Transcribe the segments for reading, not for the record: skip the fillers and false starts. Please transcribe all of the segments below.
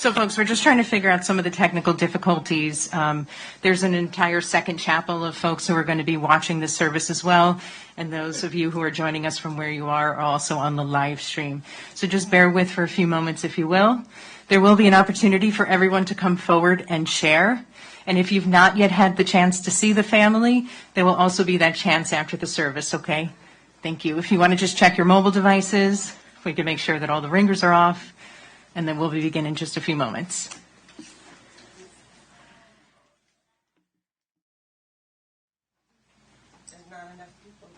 So, folks, we're just trying to figure out some of the technical difficulties. There's an entire second chapel of folks who are going to be watching this service as well, and those of you who are joining us from where you are also on the live stream. So just bear with for a few moments, if you will. There will be an opportunity for everyone to come forward and share. And if you've not yet had the chance to see the family, there will also be that chance after the service, okay? Thank you. If you want to just check your mobile devices, we can make sure that all the ringers are off. And then we'll be beginning in just a few moments. There's not enough people.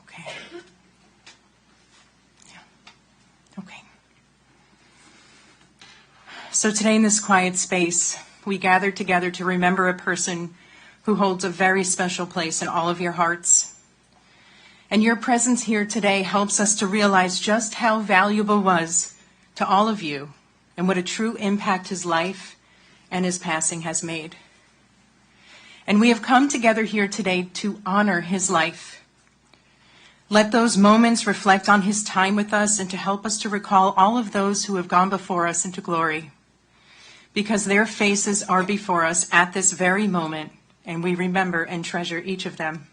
Okay. Yeah. Okay. So today in this quiet space, we gathered together to remember a person who holds a very special place in all of your hearts. And your presence here today helps us to realize just how valuable was to all of you and what a true impact his life and his passing has made. And we have come together here today to honor his life. Let those moments reflect on his time with us and to help us to recall all of those who have gone before us into glory, because their faces are before us at this very moment, and we remember and treasure each of them.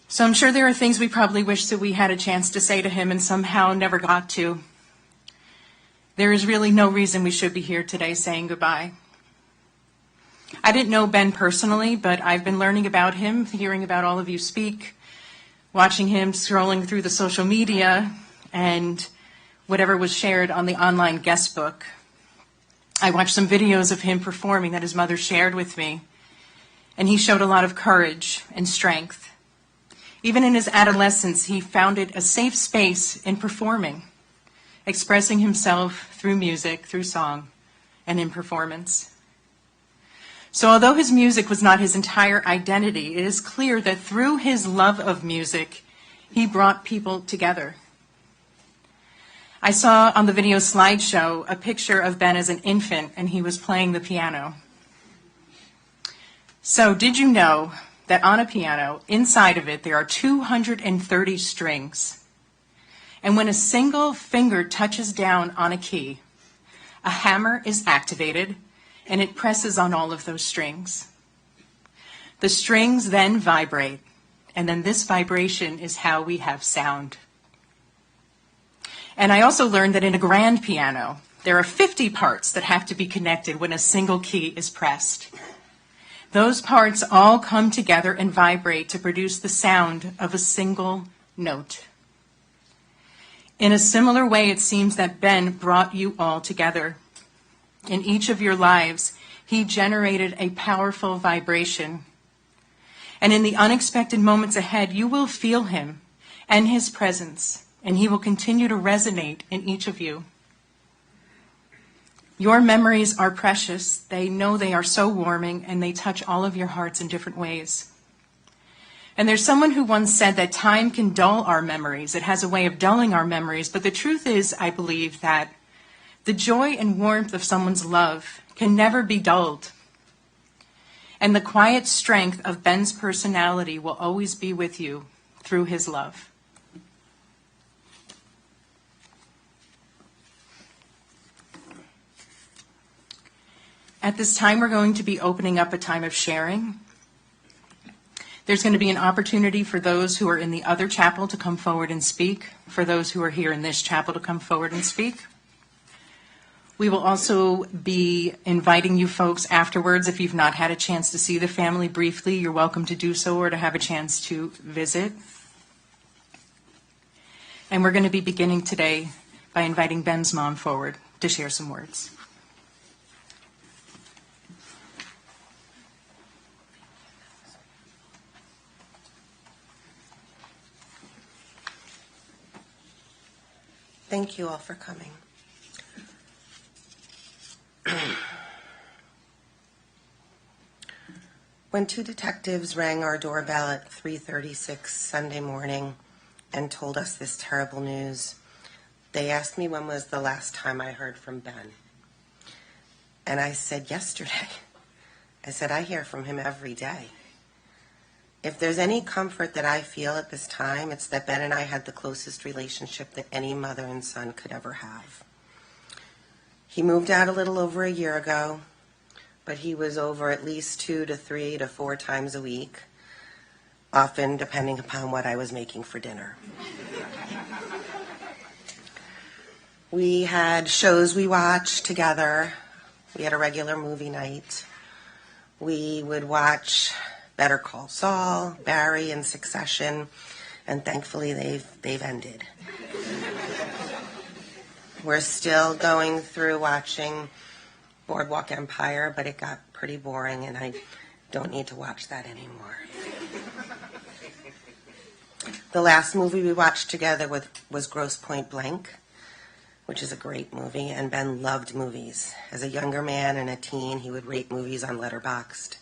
So I'm sure there are things we probably wish that we had a chance to say to him and somehow never got to. There is really no reason we should be here today saying goodbye. I didn't know Ben personally, but I've been learning about him, hearing about all of you speak, watching him scrolling through the social media and whatever was shared on the online guest book. I watched some videos of him performing that his mother shared with me, and he showed a lot of courage and strength. Even in his adolescence, he found it a safe space in performing, expressing himself through music, through song, and in performance. So although his music was not his entire identity, it is clear that through his love of music, he brought people together. I saw on the video slideshow a picture of Ben as an infant, and he was playing the piano. So did you know that on a piano, inside of it, there are 230 strings? And when a single finger touches down on a key, a hammer is activated, and it presses on all of those strings. The strings then vibrate, and then this vibration is how we have sound. And I also learned that in a grand piano, there are 50 parts that have to be connected when a single key is pressed. Those parts all come together and vibrate to produce the sound of a single note. In a similar way, it seems that Ben brought you all together. In each of your lives, he generated a powerful vibration. And in the unexpected moments ahead, you will feel him and his presence, and he will continue to resonate in each of you. Your memories are precious. They know they are so warming, and they touch all of your hearts in different ways. And there's someone who once said that time can dull our memories. It has a way of dulling our memories. But the truth is, I believe, that the joy and warmth of someone's love can never be dulled. And the quiet strength of Ben's personality will always be with you through his love. At this time, we're going to be opening up a time of sharing. There's going to be an opportunity for those who are in the other chapel to come forward and speak, for those who are here in this chapel to come forward and speak. We will also be inviting you folks afterwards. If you've not had a chance to see the family briefly, you're welcome to do so or to have a chance to visit. And we're going to be beginning today by inviting Ben's mom forward to share some words. Thank you all for coming. When two detectives rang our doorbell at 3:36 Sunday morning and told us this terrible news, they asked me when was the last time I heard from Ben. And I said yesterday. I said, I hear from him every day. If there's any comfort that I feel at this time, it's that Ben and I had the closest relationship that any mother and son could ever have. He moved out a little over a year ago, but he was over at least 2 to 3 to 4 times a week, often depending upon what I was making for dinner. We had shows we watched together. We had a regular movie night. We would watch Better Call Saul, Barry, and Succession, and thankfully they've ended. We're still going through watching Boardwalk Empire, but it got pretty boring, and I don't need to watch that anymore. The last movie we watched together was Grosse Pointe Blank, which is a great movie, and Ben loved movies. As a younger man and a teen, he would rate movies on Letterboxd,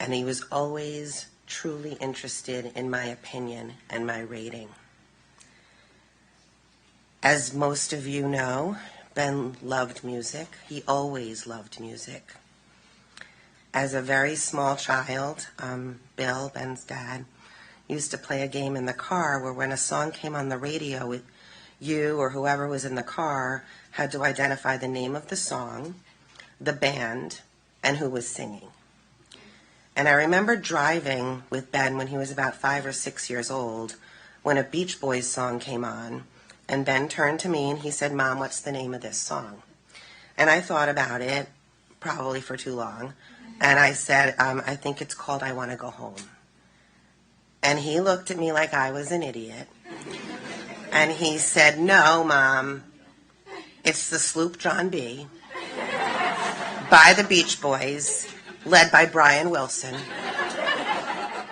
and he was always truly interested in my opinion and my rating. As most of you know, Ben loved music. He always loved music. As a very small child, Bill, Ben's dad, used to play a game in the car where when a song came on the radio, you or whoever was in the car had to identify the name of the song, the band, and who was singing. And I remember driving with Ben when he was about 5 or 6 years old when a Beach Boys song came on, and Ben turned to me and he said, "Mom, what's the name of this song?" And I thought about it, probably for too long, and I said, I think it's called I Want to Go Home. And he looked at me like I was an idiot. And he said, "No, Mom, it's the Sloop John B. by the Beach Boys, led by Brian Wilson.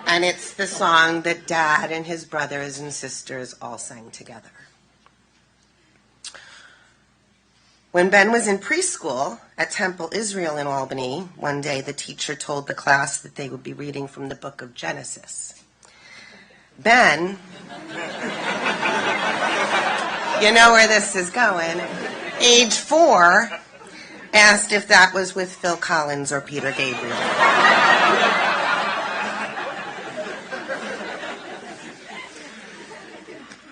And it's the song that Dad and his brothers and sisters all sang together." When Ben was in preschool at Temple Israel in Albany, one day the teacher told the class that they would be reading from the book of Genesis. Ben, you know where this is going, age 4, asked if that was with Phil Collins or Peter Gabriel.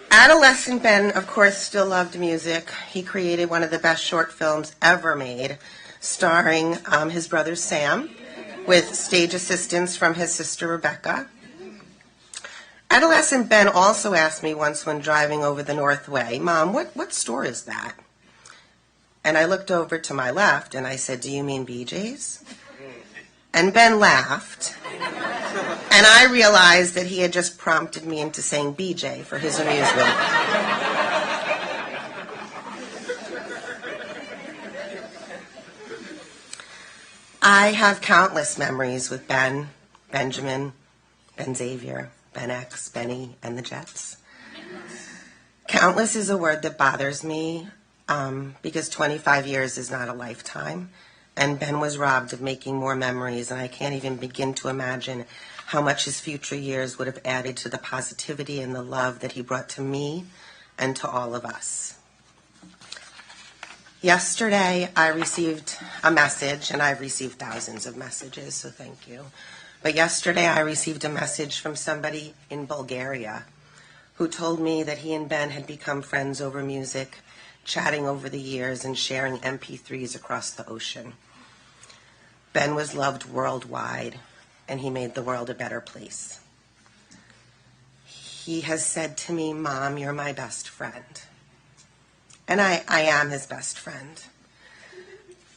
Adolescent Ben, of course, still loved music. He created one of the best short films ever made, starring his brother Sam, with stage assistance from his sister Rebecca. Adolescent Ben also asked me once when driving over the Northway, "Mom, what store is that?" And I looked over to my left and I said, "Do you mean BJ's?" And Ben laughed. And I realized that he had just prompted me into saying BJ for his amusement. I have countless memories with Ben, Benjamin, Ben Xavier, Ben X, Benny, and the Jets. Countless is a word that bothers me because 25 years is not a lifetime. And Ben was robbed of making more memories, and I can't even begin to imagine how much his future years would have added to the positivity and the love that he brought to me and to all of us. Yesterday, I received a message, and I've received thousands of messages, so thank you. But yesterday, I received a message from somebody in Bulgaria who told me that he and Ben had become friends over music, chatting over the years and sharing MP3s across the ocean. Ben was loved worldwide, and he made the world a better place. He has said to me, "Mom, you're my best friend." And I am his best friend.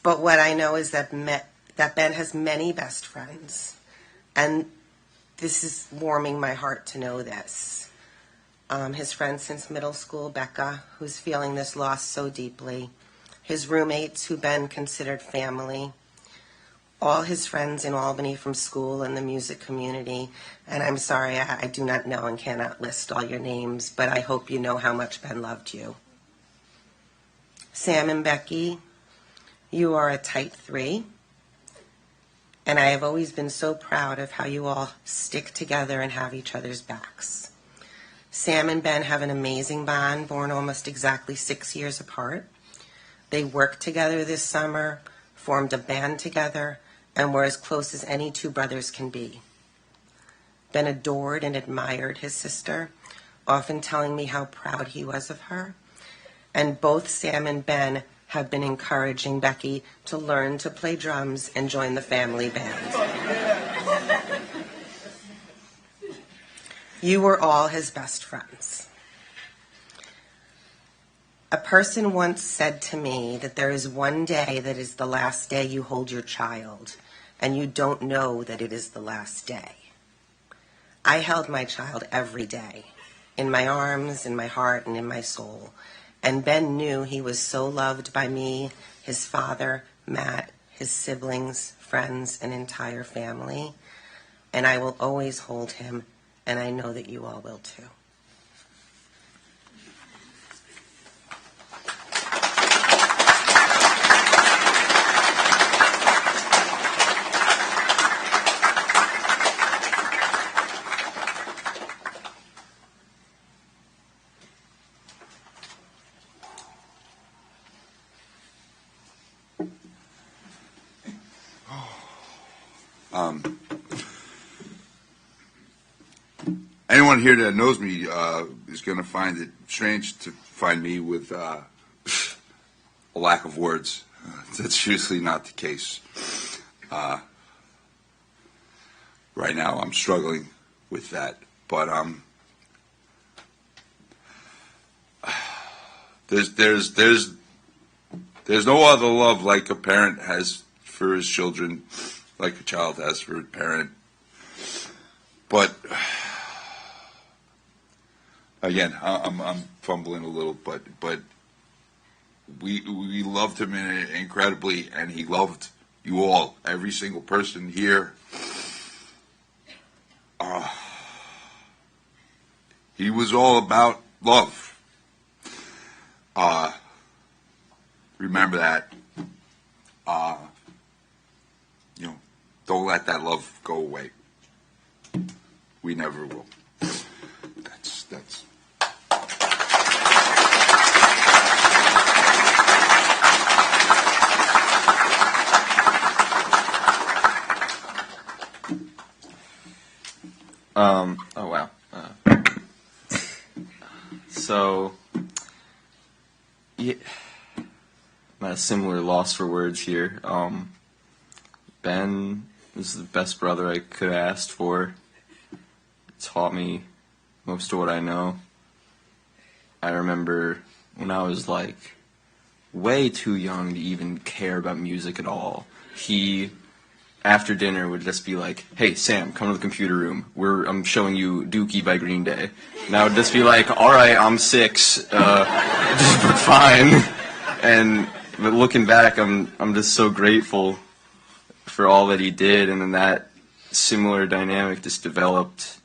But what I know is that Ben has many best friends, and this is warming my heart to know this. His friend since middle school, Becca, who's feeling this loss so deeply. His roommates, who Ben considered family. All his friends in Albany from school and the music community. And I'm sorry, I do not know and cannot list all your names, but I hope you know how much Ben loved you. Sam and Becky, you are a tight 3. And I have always been so proud of how you all stick together and have each other's backs. Sam and Ben have an amazing bond, born almost exactly 6 years apart. They worked together this summer, formed a band together, and were as close as any 2 brothers can be. Ben adored and admired his sister, often telling me how proud he was of her. And both Sam and Ben have been encouraging Becky to learn to play drums and join the family band. You were all his best friends. A person once said to me that there is one day that is the last day you hold your child, and you don't know that it is the last day. I held my child every day, in my arms, in my heart, and in my soul. And Ben knew he was so loved by me, his father, Matt, his siblings, friends, and entire family. And I will always hold him, and I know that you all will too. Anyone here that knows me is going to find it strange to find me with a lack of words. That's usually not the case. Right now, I'm struggling with that, but there's no other love like a parent has for his children, like a child has for a parent. But again, I'm fumbling a little, but we loved him incredibly, and he loved you all, every single person here. He was all about love. Remember that. Don't let that love go away. We never will. That's. Oh wow. So, yeah, I'm at a similar loss for words here. Ben was the best brother I could have asked for. Taught me most of what I know. I remember when I was like way too young to even care about music at all. He, after dinner, would just be like, "Hey Sam, come to the computer room. I'm showing you Dookie by Green Day." And I would just be like, "All right, I'm 6, fine." But looking back, I'm just so grateful for all that he did, and then that similar dynamic just developed.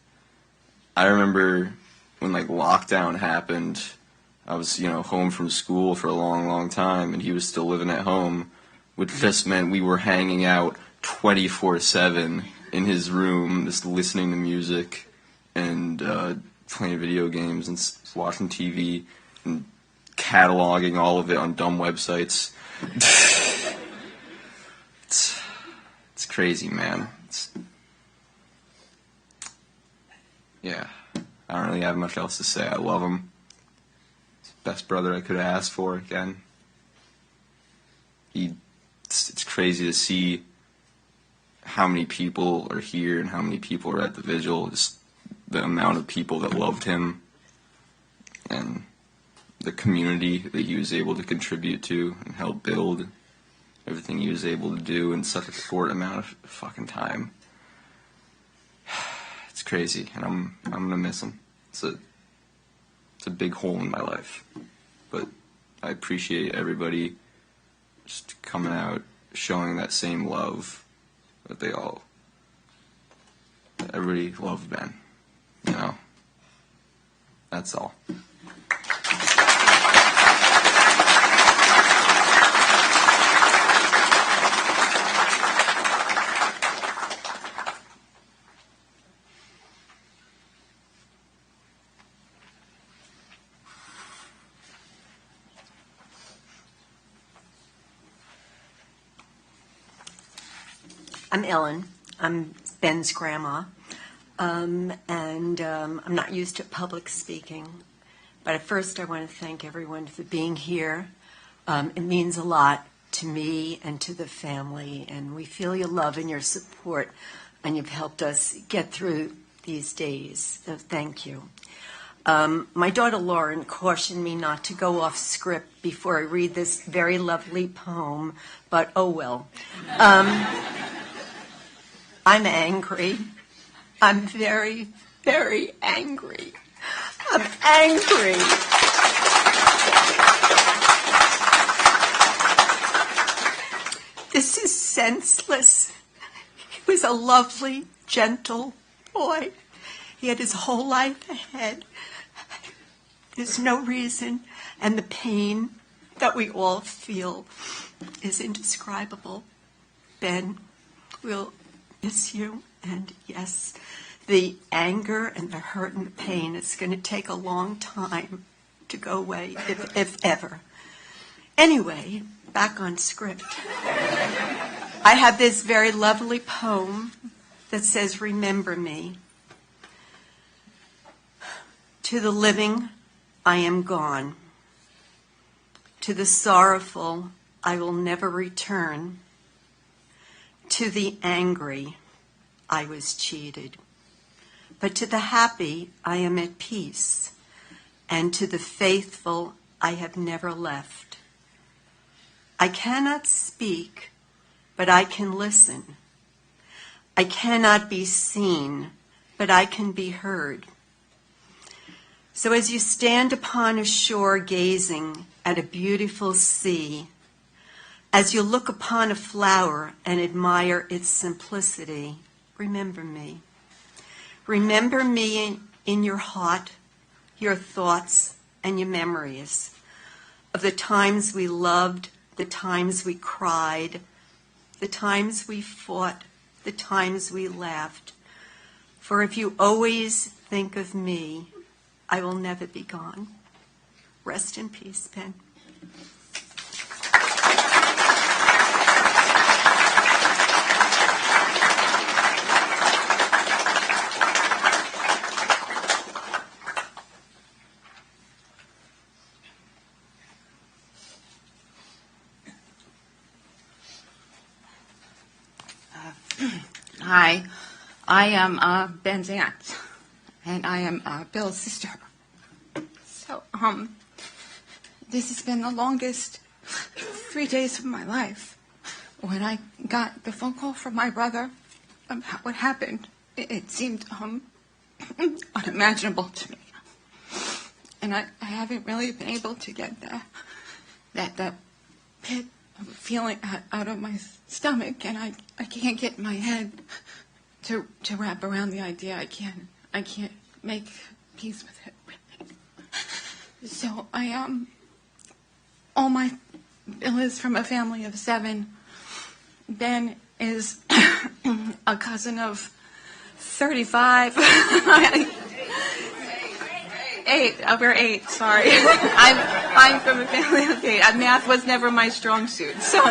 I remember when lockdown happened, I was home from school for a long, long time, and he was still living at home, which just meant we were hanging out 24/7 in his room, just listening to music and playing video games and watching TV and cataloging all of it on dumb websites. It's crazy, man. Yeah, I don't really have much else to say. I love him. He's the best brother I could have asked for. Again, it's crazy to see how many people are here and how many people are at the vigil. Just the amount of people that loved him and the community that he was able to contribute to and help build. Everything he was able to do in such a short amount of fucking time. It's crazy, and I'm gonna miss him. It's a big hole in my life, but I appreciate everybody just coming out, showing that same love that everybody loved Ben. That's all. I'm Ellen. I'm Ben's grandma. I'm not used to public speaking. But at first, I want to thank everyone for being here. It means a lot to me and to the family, and we feel your love and your support, and you've helped us get through these days. So thank you. My daughter Lauren cautioned me not to go off script before I read this very lovely poem, but oh well. I'm angry. I'm very, very angry. I'm angry. This is senseless. He was a lovely, gentle boy. He had his whole life ahead. There's no reason, and the pain that we all feel is indescribable. Ben, we'll miss you, and yes, the anger and the hurt and the pain is going to take a long time to go away, if ever. Anyway, back on script. I have this very lovely poem that says, "Remember me. To the living, I am gone. To the sorrowful, I will never return. To the angry, I was cheated. But to the happy, I am at peace. And to the faithful, I have never left. I cannot speak, but I can listen. I cannot be seen, but I can be heard. So as you stand upon a shore gazing at a beautiful sea, as you look upon a flower and admire its simplicity, remember me. Remember me in your heart, your thoughts, and your memories of the times we loved, the times we cried, the times we fought, the times we laughed. For if you always think of me, I will never be gone. Rest in peace, Ben." Hi, I am Ben's aunt, and I am Bill's sister. So, this has been the longest 3 days of my life. When I got the phone call from my brother about what happened, it seemed unimaginable to me, and I haven't really been able to get that pit of a feeling out of my stomach, and I can't get my head to wrap around the idea. I can't make peace with it. So Bill is from a family of 7. Ben is a cousin of 35. 8. We're 8. Sorry. I'm from a family of 8. Math was never my strong suit. So,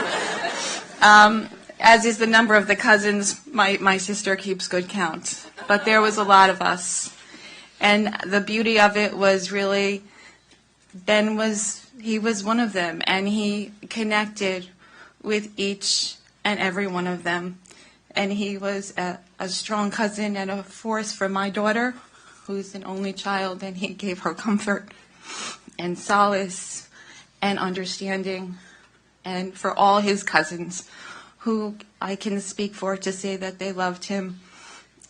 as is the number of the cousins, my sister keeps good count. But there was a lot of us, and the beauty of it was really Ben was one of them, and he connected with each and every one of them, and he was a strong cousin and a force for my daughter, who's an only child, and he gave her comfort and solace and understanding, and for all his cousins, who I can speak for to say that they loved him,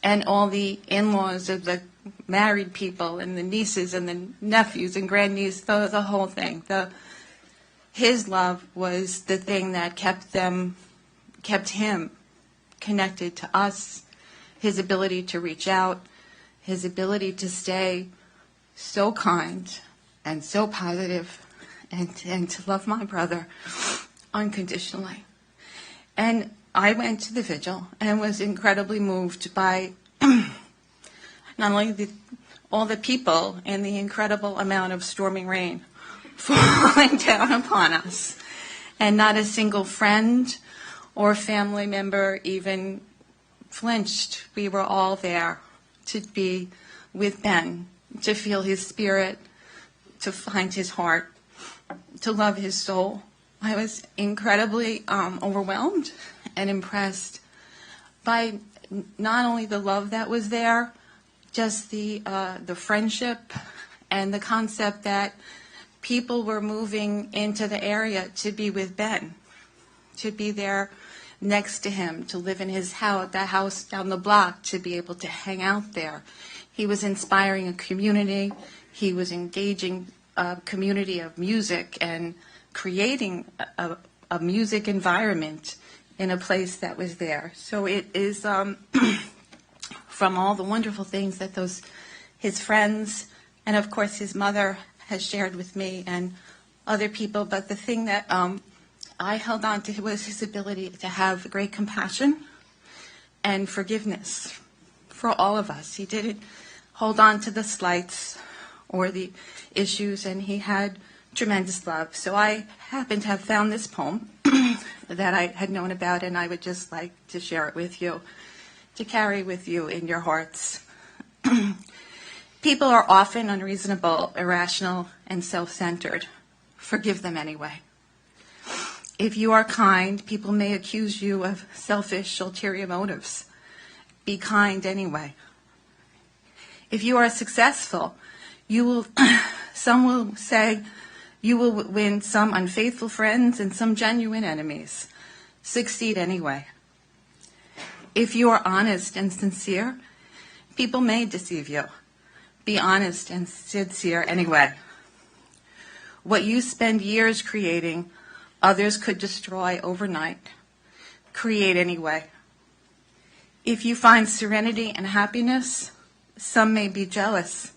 and all the in-laws of the married people and the nieces and the nephews and grandnieces, the whole thing. His love was the thing that kept him connected to us, his ability to reach out, his ability to stay so kind and so positive, and to love my brother unconditionally. And I went to the vigil and was incredibly moved by not only all the people and the incredible amount of storming rain falling down upon us, and not a single friend or family member even flinched. We were all there to be with Ben, to feel his spirit, to find his heart, to love his soul. I was incredibly overwhelmed and impressed by not only the love that was there, just the friendship and the concept that people were moving into the area to be with Ben, to be there next to him, to live in his house, that house down the block, to be able to hang out there. He was inspiring a community. He was engaging a community of music and creating a music environment in a place that was there. So it is from all the wonderful things that his friends and of course his mother has shared with me and other people, but the thing that I held on to was his ability to have great compassion and forgiveness for all of us. He didn't hold on to the slights or the issues, and he had tremendous love. So I happened to have found this poem that I had known about, and I would just like to share it with you, to carry with you in your hearts. People are often unreasonable, irrational, and self-centered. Forgive them anyway. If you are kind, people may accuse you of selfish, ulterior motives. Be kind anyway. If you are successful, some will say you will win some unfaithful friends and some genuine enemies. Succeed anyway. If you are honest and sincere, people may deceive you. Be honest and sincere anyway. What you spend years creating, others could destroy overnight. Create anyway. If you find serenity and happiness, some may be jealous.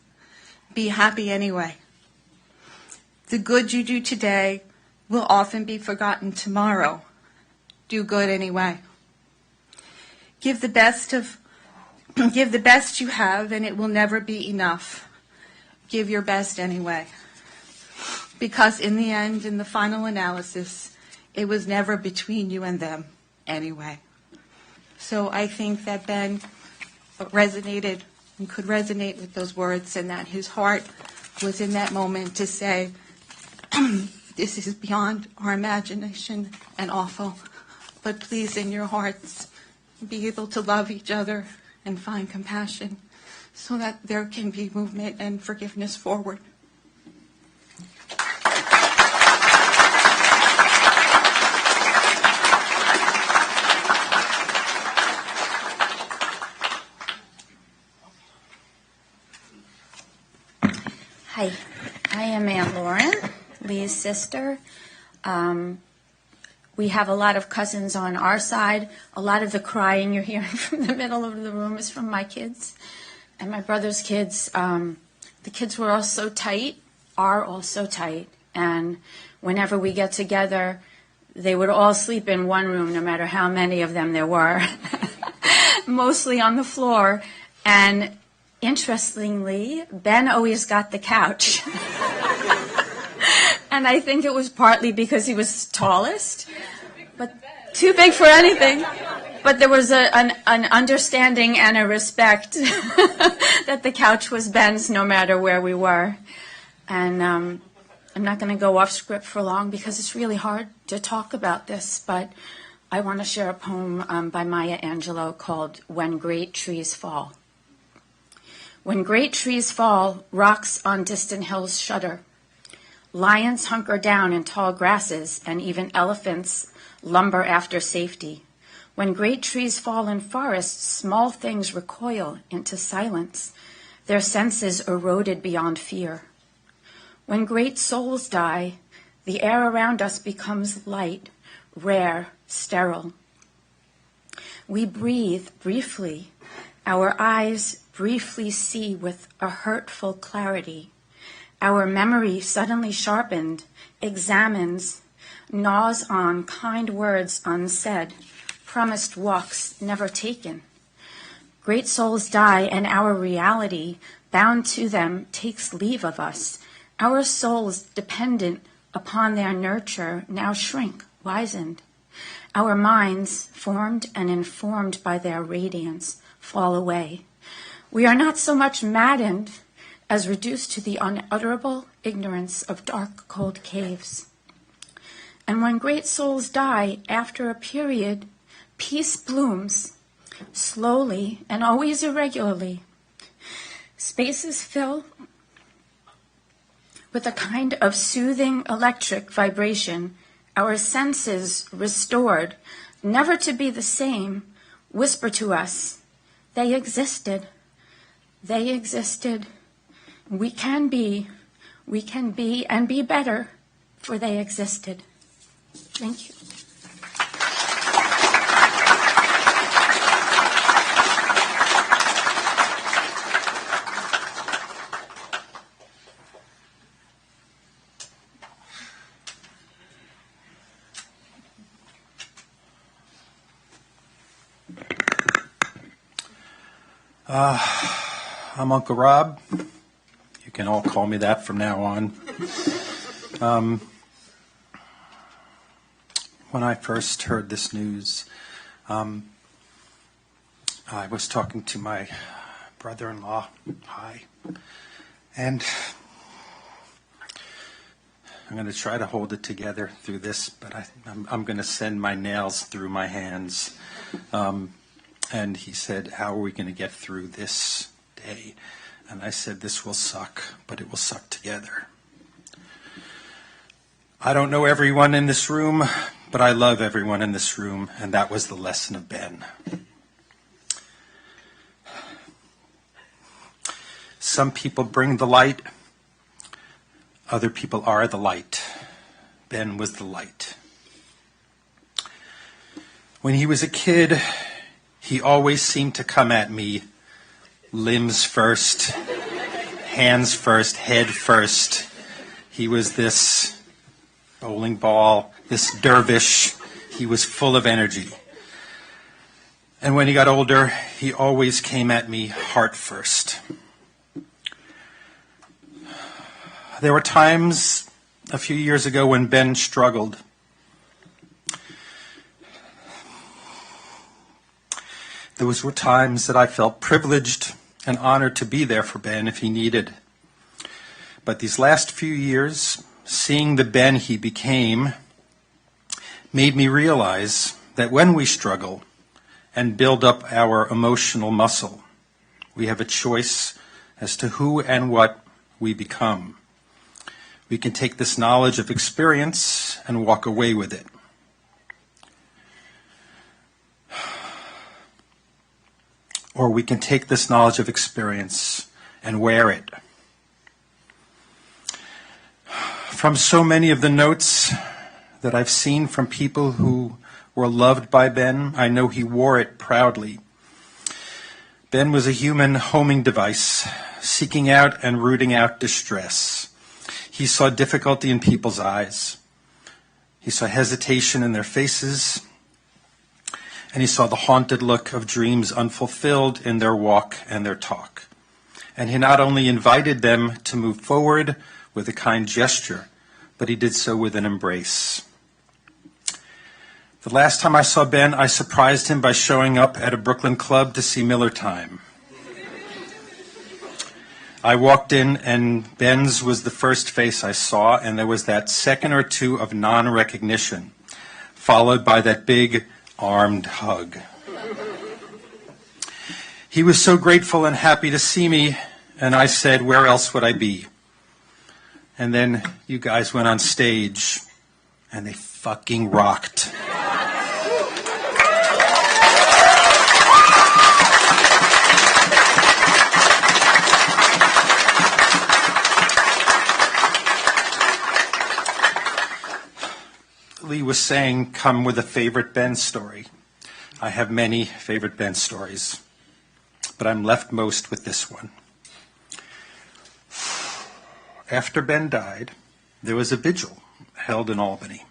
Be happy anyway. The good you do today will often be forgotten tomorrow. Do good anyway. Give the best you have, and it will never be enough. Give your best anyway. Because in the end, in the final analysis, it was never between you and them anyway. So I think that Ben resonated and could resonate with those words, and that his heart was in that moment to say, this is beyond our imagination and awful, but please in your hearts be able to love each other and find compassion so that there can be movement and forgiveness forward. Hi, I am Aunt Lauren, Lee's sister. We have a lot of cousins on our side. A lot of the crying you're hearing from the middle of the room is from my kids and my brother's kids. The kids were all so tight, and whenever we get together, they would all sleep in one room, no matter how many of them there were, mostly on the floor. And interestingly, Ben always got the couch. And I think it was partly because he was tallest, but too big for anything. But there was an understanding and a respect that the couch was Ben's no matter where we were. And I'm not going to go off script for long because it's really hard to talk about this, but I want to share a poem by Maya Angelou called When Great Trees Fall. When great trees fall, rocks on distant hills shudder. Lions hunker down in tall grasses, and even elephants lumber after safety. When great trees fall in forests, small things recoil into silence, their senses eroded beyond fear. When great souls die, the air around us becomes light, rare, sterile. We breathe briefly. Our eyes briefly see with a hurtful clarity. Our memory suddenly sharpened, examines, gnaws on kind words unsaid, promised walks never taken. Great souls die, and our reality, bound to them, takes leave of us. Our souls, dependent upon their nurture, now shrink, wizened. Our minds, formed and informed by their radiance, fall away. We are not so much maddened as reduced to the unutterable ignorance of dark, cold caves. And when great souls die, after a period, peace blooms, slowly and always irregularly. Spaces fill with a kind of soothing electric vibration, our senses restored, never to be the same, whisper to us, they existed, they existed. We can be and be better, for they existed. Thank you. I'm Uncle Rob. You can all call me that from now on. When I first heard this news, I was talking to my brother-in-law, and I'm going to try to hold it together through this, but I'm going to send my nails through my hands. And he said, how are we going to get through this day? And I said, this will suck, but it will suck together. I don't know everyone in this room, but I love everyone in this room, and that was the lesson of Ben. Some people bring the light. Other people are the light. Ben was the light. When he was a kid, he always seemed to come at me, limbs first, hands first, head first. He was this bowling ball, this dervish. He was full of energy. And when he got older, he always came at me heart first. There were times a few years ago when Ben struggled. Those were times that I felt privileged and honored to be there for Ben if he needed. But these last few years, seeing the Ben he became made me realize that when we struggle and build up our emotional muscle, we have a choice as to who and what we become. We can take this knowledge of experience and walk away with it. Or we can take this knowledge of experience and wear it. From so many of the notes that I've seen from people who were loved by Ben, I know he wore it proudly. Ben was a human homing device, seeking out and rooting out distress. He saw difficulty in people's eyes. He saw hesitation in their faces. And he saw the haunted look of dreams unfulfilled in their walk and their talk. And he not only invited them to move forward with a kind gesture, but he did so with an embrace. The last time I saw Ben, I surprised him by showing up at a Brooklyn club to see Miller Time. I walked in, and Ben's was the first face I saw, and there was that second or two of non-recognition, followed by that big armed hug. He was so grateful and happy to see me, and I said, where else would I be? And then you guys went on stage, and they fucking rocked. Lee was saying, come with a favorite Ben story. I have many favorite Ben stories, but I'm left most with this one. After Ben died, there was a vigil held in Albany.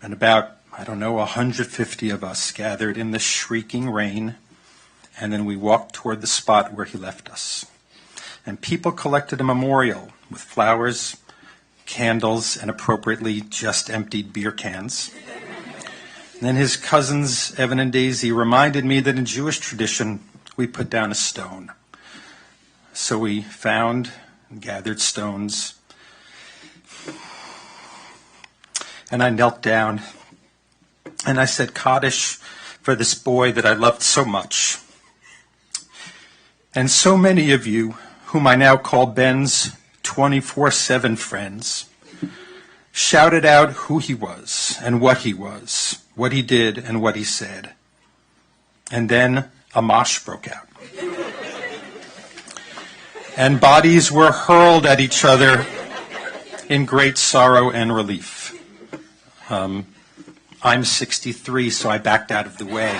And about, 150 of us gathered in the shrieking rain, and then we walked toward the spot where he left us. And people collected a memorial with flowers, candles, and appropriately just emptied beer cans. And then his cousins, Evan and Daisy, reminded me that in Jewish tradition, we put down a stone. So we found and gathered stones, and I knelt down, and I said Kaddish for this boy that I loved so much. And so many of you, whom I now call Ben's 24/7 friends, shouted out who he was and what he was, what he did and what he said. And then a mosh broke out. And bodies were hurled at each other in great sorrow and relief. I'm 63, so I backed out of the way.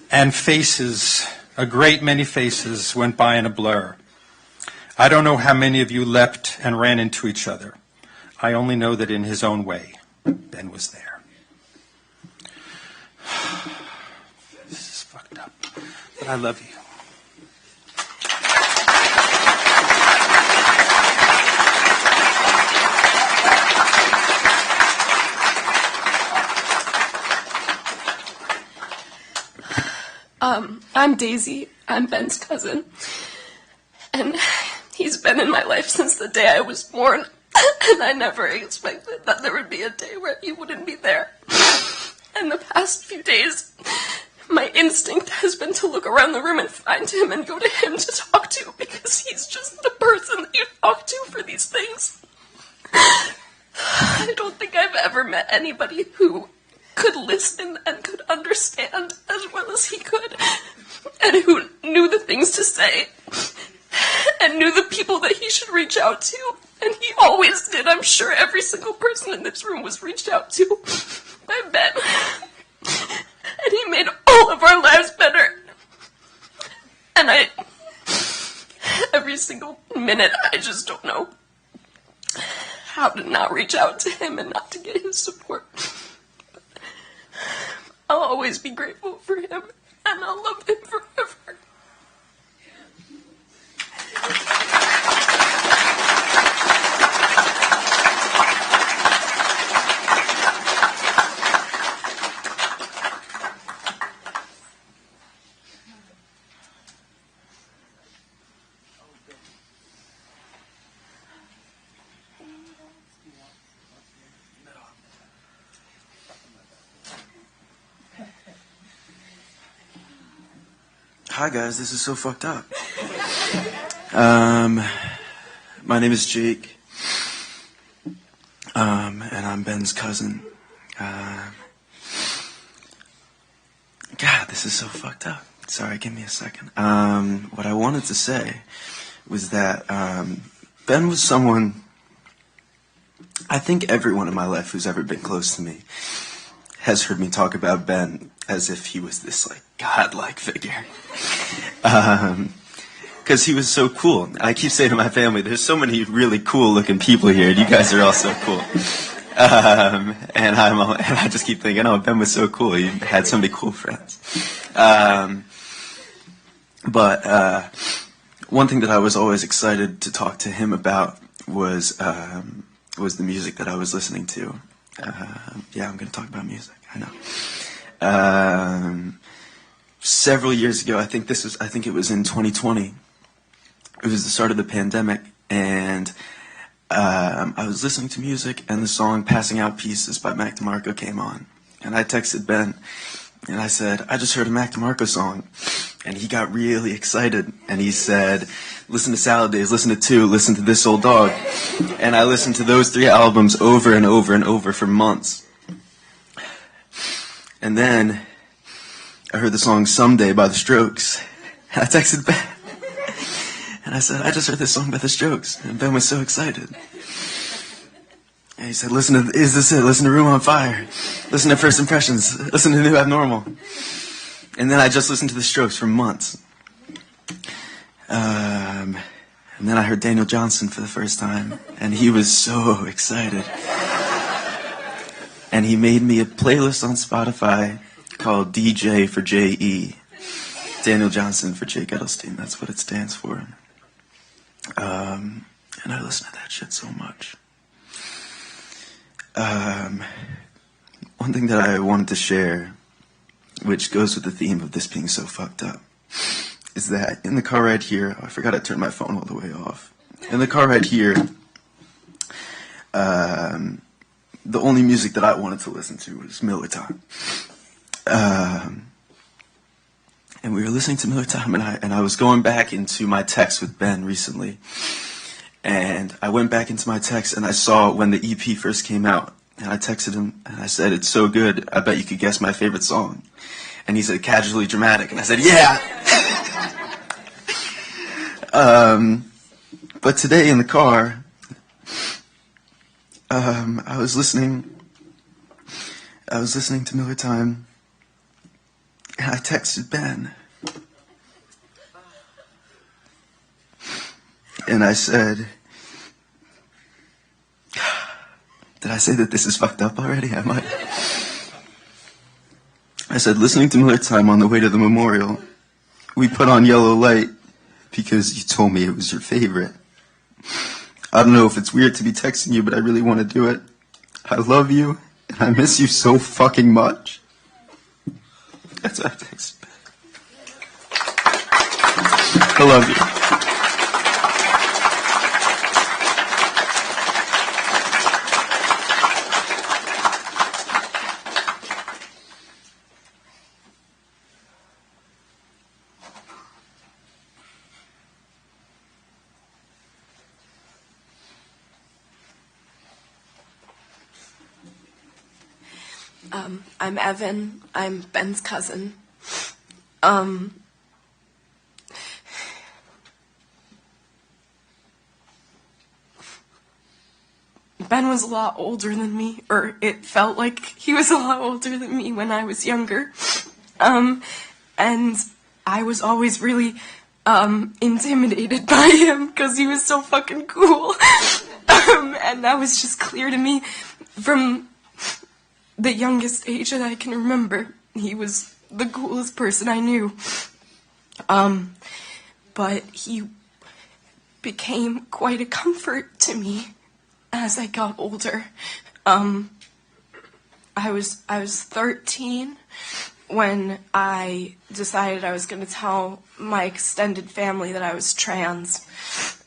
And faces, a great many faces, went by in a blur. I don't know how many of you leapt and ran into each other. I only know that in his own way, Ben was there. This is fucked up, but I love you. I'm Daisy. I'm Ben's cousin. And he's been in my life since the day I was born. And I never expected that there would be a day where he wouldn't be there. And the past few days, my instinct has been to look around the room and find him and go to him to talk to, because he's just the person that you talk to for these things. I don't think I've ever met anybody who could listen and could understand as well as he could, and who knew the things to say, and knew the people that he should reach out to, and he always did. I'm sure every single person in this room was reached out to by Ben, and he made all of our lives better. And every single minute, I just don't know how to not reach out to him and not to get his support. I'll always be grateful for him, and I'll love him forever. Hi guys, this is so fucked up. My name is Jake, and I'm Ben's cousin. God, this is so fucked up. Sorry, give me a second. What I wanted to say was that Ben was someone, I think everyone in my life who's ever been close to me has heard me talk about Ben as if he was this like godlike figure. Because he was so cool. I keep saying to my family, there's so many really cool looking people here, and you guys are all so cool. And I just keep thinking, oh, Ben was so cool. He had so many cool friends. But one thing that I was always excited to talk to him about was the music that I was listening to. Yeah, I'm going to talk about music. I know. Several years ago, I think it was in 2020. It was the start of the pandemic, and I was listening to music, and the song "Passing Out Pieces" by Mac DeMarco came on, and I texted Ben, and I said, "I just heard a Mac DeMarco song," and he got really excited, and he said, "Listen to Salad Days, listen to Two, listen to This Old Dog," and I listened to those 3 albums over and over and over for months, and then I heard the song "Someday" by The Strokes, and I texted Ben, and I said, "I just heard this song by The Strokes," and Ben was so excited. And he said, "Is this it? Listen to Room on Fire. Listen to First Impressions. Listen to New Abnormal." And then I just listened to The Strokes for months. And then I heard Daniel Johnston for the first time, and he was so excited. And he made me a playlist on Spotify called DJ for J.E. Daniel Johnston for Jake Edelstein. That's what it stands for. And I listen to that shit so much. One thing that I wanted to share which goes with the theme of this being so fucked up, is that in the car ride here, I forgot I turned my phone all the way off. In the car ride here, the only music that I wanted to listen to was Miller Time. And we were listening to Miller Time, and I was going back into my text with Ben recently. And I went back into my text, and I saw when the EP first came out. And I texted him, and I said, "It's so good, I bet you could guess my favorite song." And he said, "Casually Dramatic." And I said, "Yeah!" But today in the car, I was listening to Miller Time, and I texted Ben. And I said, did I say that this is fucked up already? I might. I said, listening to Miller Time on the way to the memorial, we put on Yellow Light because you told me it was your favorite. I don't know if it's weird to be texting you, but I really want to do it. I love you, and I miss you so fucking much. That's what I texted back. I love you. I'm Evan. I'm Ben's cousin. Ben was a lot older than me, or it felt like he was a lot older than me when I was younger. And I was always really intimidated by him because he was so fucking cool. And that was just clear to me from the youngest age that I can remember. He was the coolest person I knew. But he became quite a comfort to me as I got older. I was 13 when I decided I was going to tell my extended family that I was trans.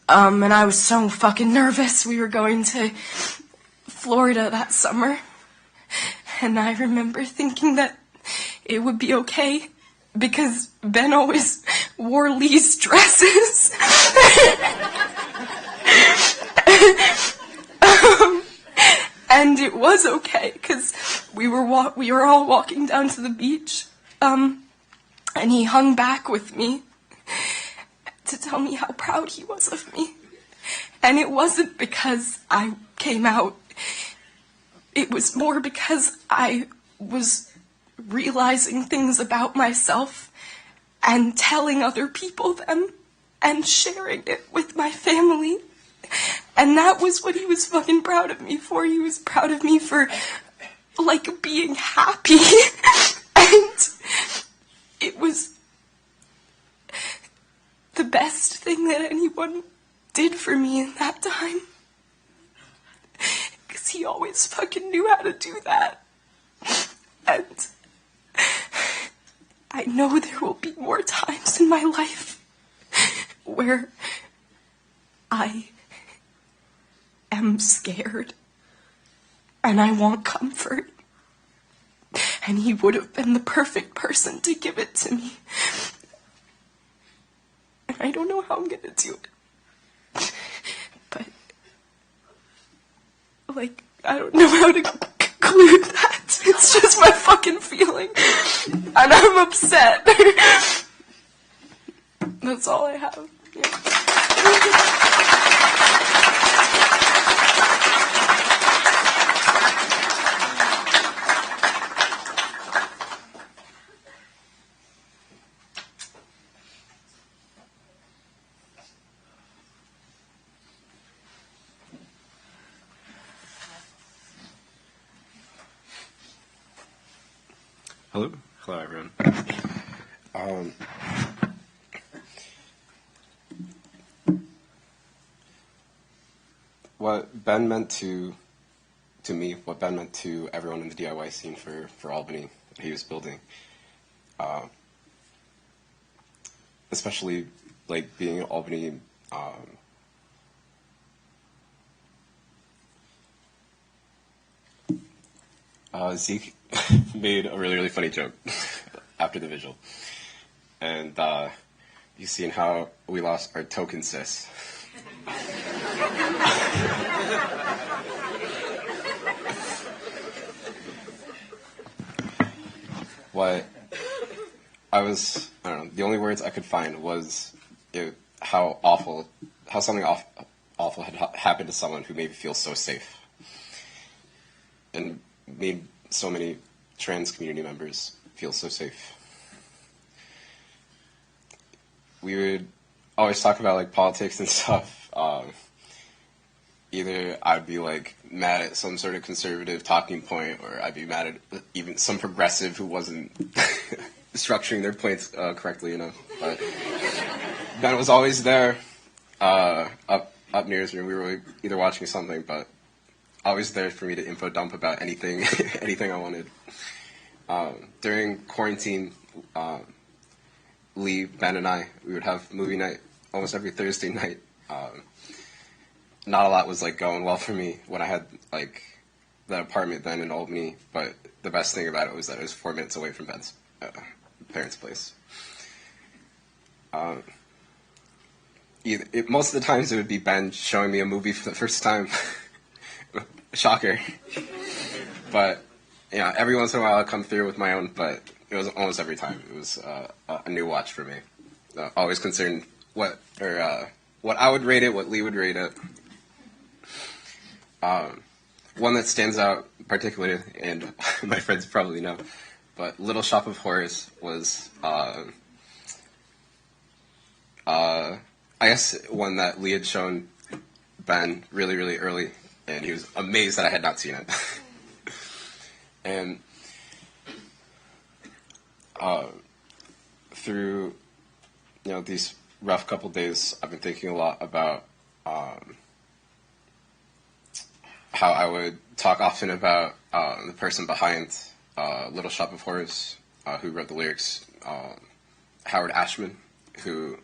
And I was so fucking nervous. We were going to Florida that summer. And I remember thinking that it would be okay because Ben always wore Lee's dresses. And it was okay because we were all walking down to the beach, and he hung back with me to tell me how proud he was of me. And it wasn't because I came out. It was more because I was realizing things about myself and telling other people them and sharing it with my family. And that was what he was fucking proud of me for. He was proud of me for, like, being happy. And it was the best thing that anyone did for me in that time. Because he always fucking knew how to do that. And I know there will be more times in my life where I am scared and I want comfort. And he would have been the perfect person to give it to me. And I don't know how I'm gonna do it. But, like, I don't know how to conclude that. It's just my fucking feeling. And I'm upset. That's all I have. Yeah. Hello. Hello, everyone. What Ben meant to me, what Ben meant to everyone in the DIY scene for Albany that he was building, especially like being in Albany. Zeke made a really funny joke after the visual, and you seen how we lost our token sis. What I don't know, the only words I could find was how something awful had happened to someone who made me feel so safe, and made so many trans community members feel so safe. We would always talk about like politics and stuff. Either I'd be like mad at some sort of conservative talking point, or I'd be mad at even some progressive who wasn't structuring their points correctly enough. But Ben was always there, up near us when we were either watching something, but always there for me to info dump about anything, anything I wanted. During quarantine, Lee, Ben, and I, we would have movie night almost every Thursday night. Not a lot was like going well for me when I had like that apartment then in Albany, but the best thing about it was that it was 4 minutes away from Ben's parents' place. Most of the times it would be Ben showing me a movie for the first time. Shocker. But yeah, every once in a while I'd come through with my own, but it was almost every time. It was a new watch for me. Always concerned what I would rate it, what Lee would rate it. One that stands out particularly, and my friends probably know, but Little Shop of Horrors was, I guess, one that Lee had shown Ben really, really early, and he was amazed that I had not seen it. And through, these rough couple days, I've been thinking a lot about how I would talk often about the person behind Little Shop of Horrors, who wrote the lyrics, Howard Ashman, who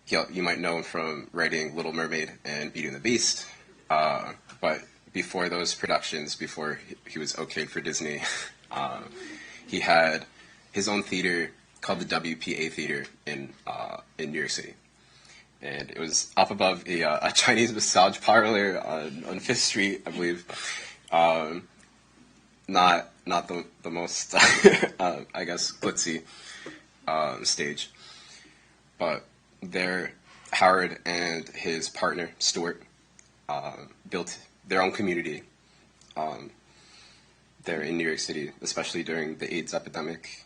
you might know him from writing Little Mermaid and Beauty and the Beast, but before those productions, before he was okayed for Disney, he had his own theater called the WPA Theater in New York City. And it was up above a Chinese massage parlor on 5th Street, I believe. Not the most, I guess, glitzy stage. But there, Howard and his partner, Stuart, built their own community there in New York City, especially during the AIDS epidemic.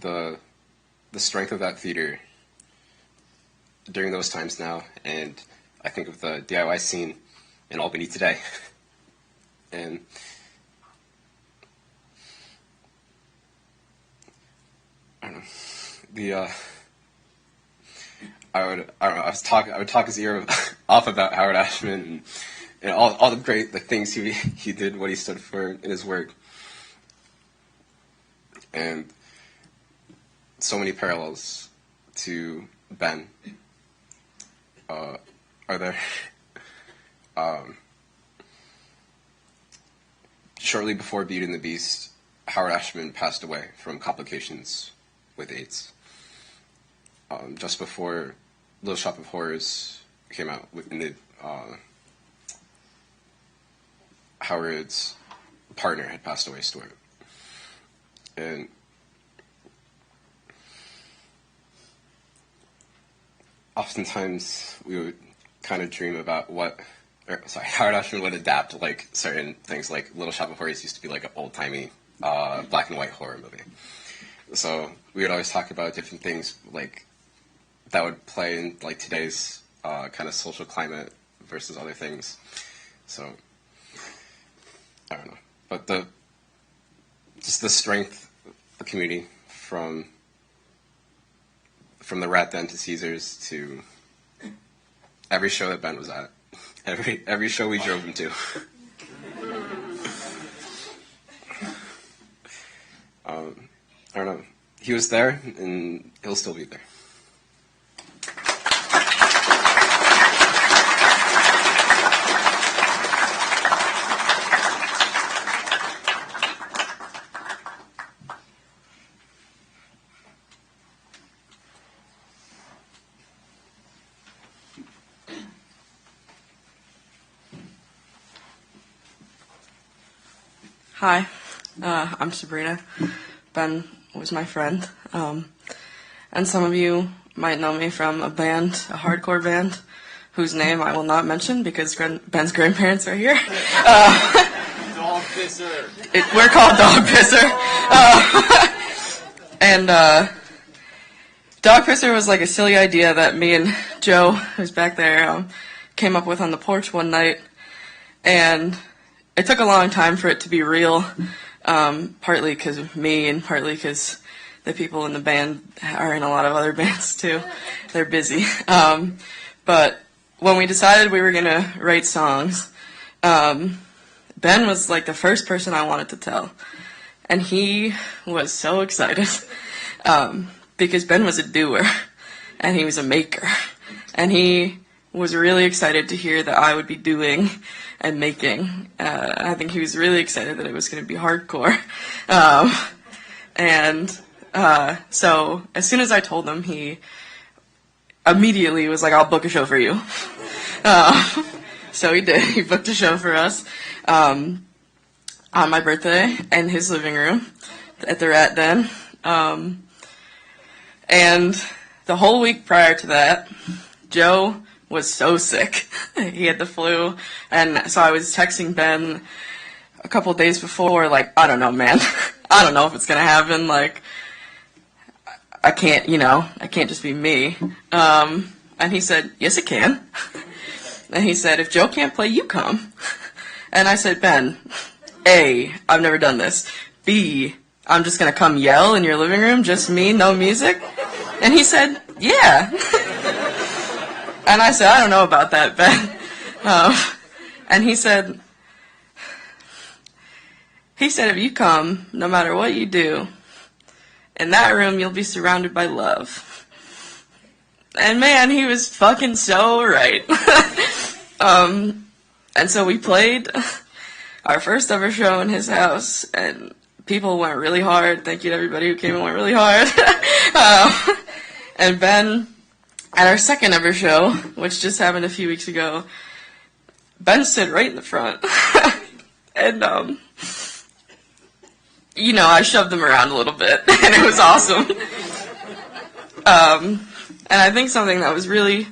The strength of that theater during those times now, and I think of the DIY scene in Albany today. And I don't know, I would talk his ear off about Howard Ashman and all the great things he did, what he stood for in his work, and so many parallels to Ben are there. Shortly before Beauty and the Beast, Howard Ashman passed away from complications with AIDS. Just before Little Shop of Horrors came out, Howard's partner had passed away, Stuart. And oftentimes we would kind of dream about Howard Ashman would adapt like certain things, like Little Shop of Horrors used to be like an old-timey black and white horror movie. So we would always talk about different things like that would play in like today's kind of social climate versus other things. So I don't know, but the strength of the community from the Rat Den to Caesars to every show that Ben was at, every show we drove him to. I don't know. He was there, and he'll still be there. Hi, I'm Sabrina. Ben was my friend. And some of you might know me from a band, a hardcore band, whose name I will not mention because Ben's grandparents are here. Dog Pisser. We're called Dog Pisser. And Dog Pisser was like a silly idea that me and Joe, who's back there, came up with on the porch one night. And it took a long time for it to be real, partly because of me and partly because the people in the band are in a lot of other bands too. They're busy. But when we decided we were going to write songs, Ben was like the first person I wanted to tell. And he was so excited because Ben was a doer and he was a maker. And he was really excited to hear that I would be doing and making. I think he was really excited that it was going to be hardcore. So as soon as I told him, he immediately was like, I'll book a show for you. So he did. He booked a show for us on my birthday in his living room at the Rat Den. And the whole week prior to that, Joe was so sick. He had the flu. And so I was texting Ben a couple days before, like, I don't know, man. I don't know if it's going to happen. Like, I can't just be me. And he said, yes, it can. And he said, if Joe can't play, you come. And I said, Ben, A, I've never done this. B, I'm just going to come yell in your living room, just me, no music. And he said, yeah. And I said, I don't know about that, Ben. And he said, if you come, no matter what you do, in that room you'll be surrounded by love. And man, he was fucking so right. And so we played our first ever show in his house, and people went really hard. Thank you to everybody who came and went really hard. And Ben, at our second ever show, which just happened a few weeks ago, Ben stood right in the front. And, I shoved him around a little bit, and it was awesome. And I think something that was really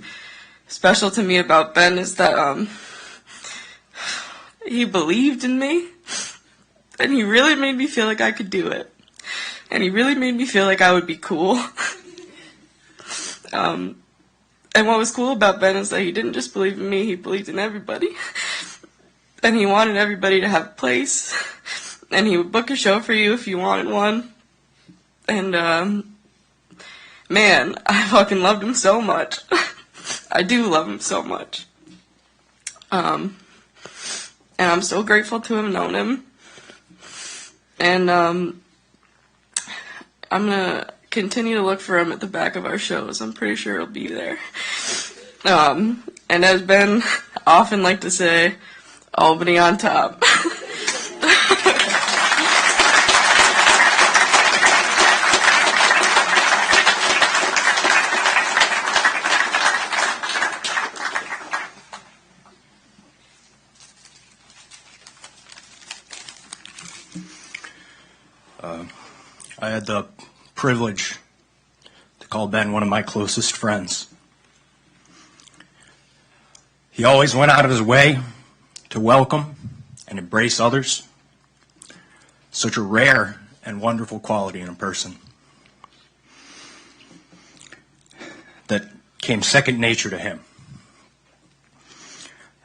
special to me about Ben is that he believed in me, and he really made me feel like I could do it. And he really made me feel like I would be cool. And what was cool about Ben is that he didn't just believe in me, he believed in everybody. And he wanted everybody to have a place. And he would book a show for you if you wanted one. And, man, I fucking loved him so much. I do love him so much. And I'm so grateful to have known him. And, I'm gonna continue to look for him at the back of our shows. I'm pretty sure he'll be there. And as Ben often liked to say, Albany on top. I had the privilege to call Ben one of my closest friends. He always went out of his way to welcome and embrace others. Such a rare and wonderful quality in a person that came second nature to him.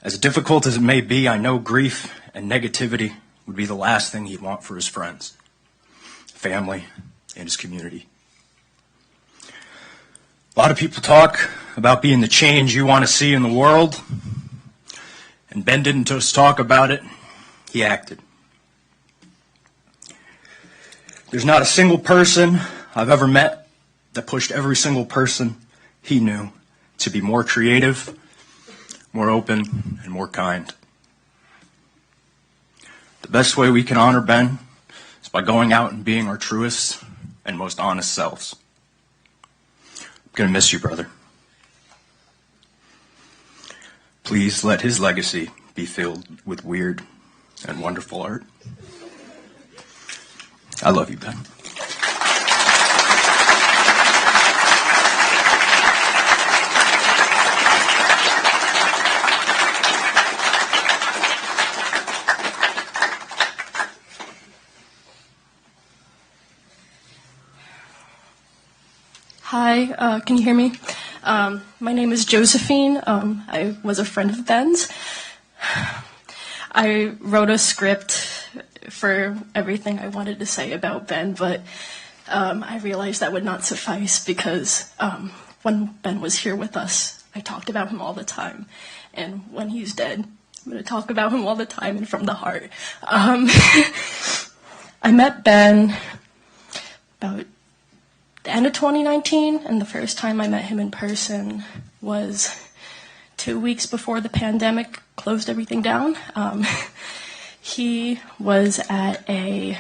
As difficult as it may be, I know grief and negativity would be the last thing he'd want for his friends, family, and his community. A lot of people talk about being the change you want to see in the world, and Ben didn't just talk about it, he acted. There's not a single person I've ever met that pushed every single person he knew to be more creative, more open, and more kind. The best way we can honor Ben is by going out and being our truest and most honest selves. I'm going to miss you, brother. Please let his legacy be filled with weird and wonderful art. I love you, Ben. Hi, can you hear me? My name is Josephine. I was a friend of Ben's. I wrote a script for everything I wanted to say about Ben, but I realized that would not suffice because when Ben was here with us, I talked about him all the time. And when he's dead, I'm going to talk about him all the time and from the heart. I met Ben about the end of 2019, and the first time I met him in person was 2 weeks before the pandemic closed everything down. He was at a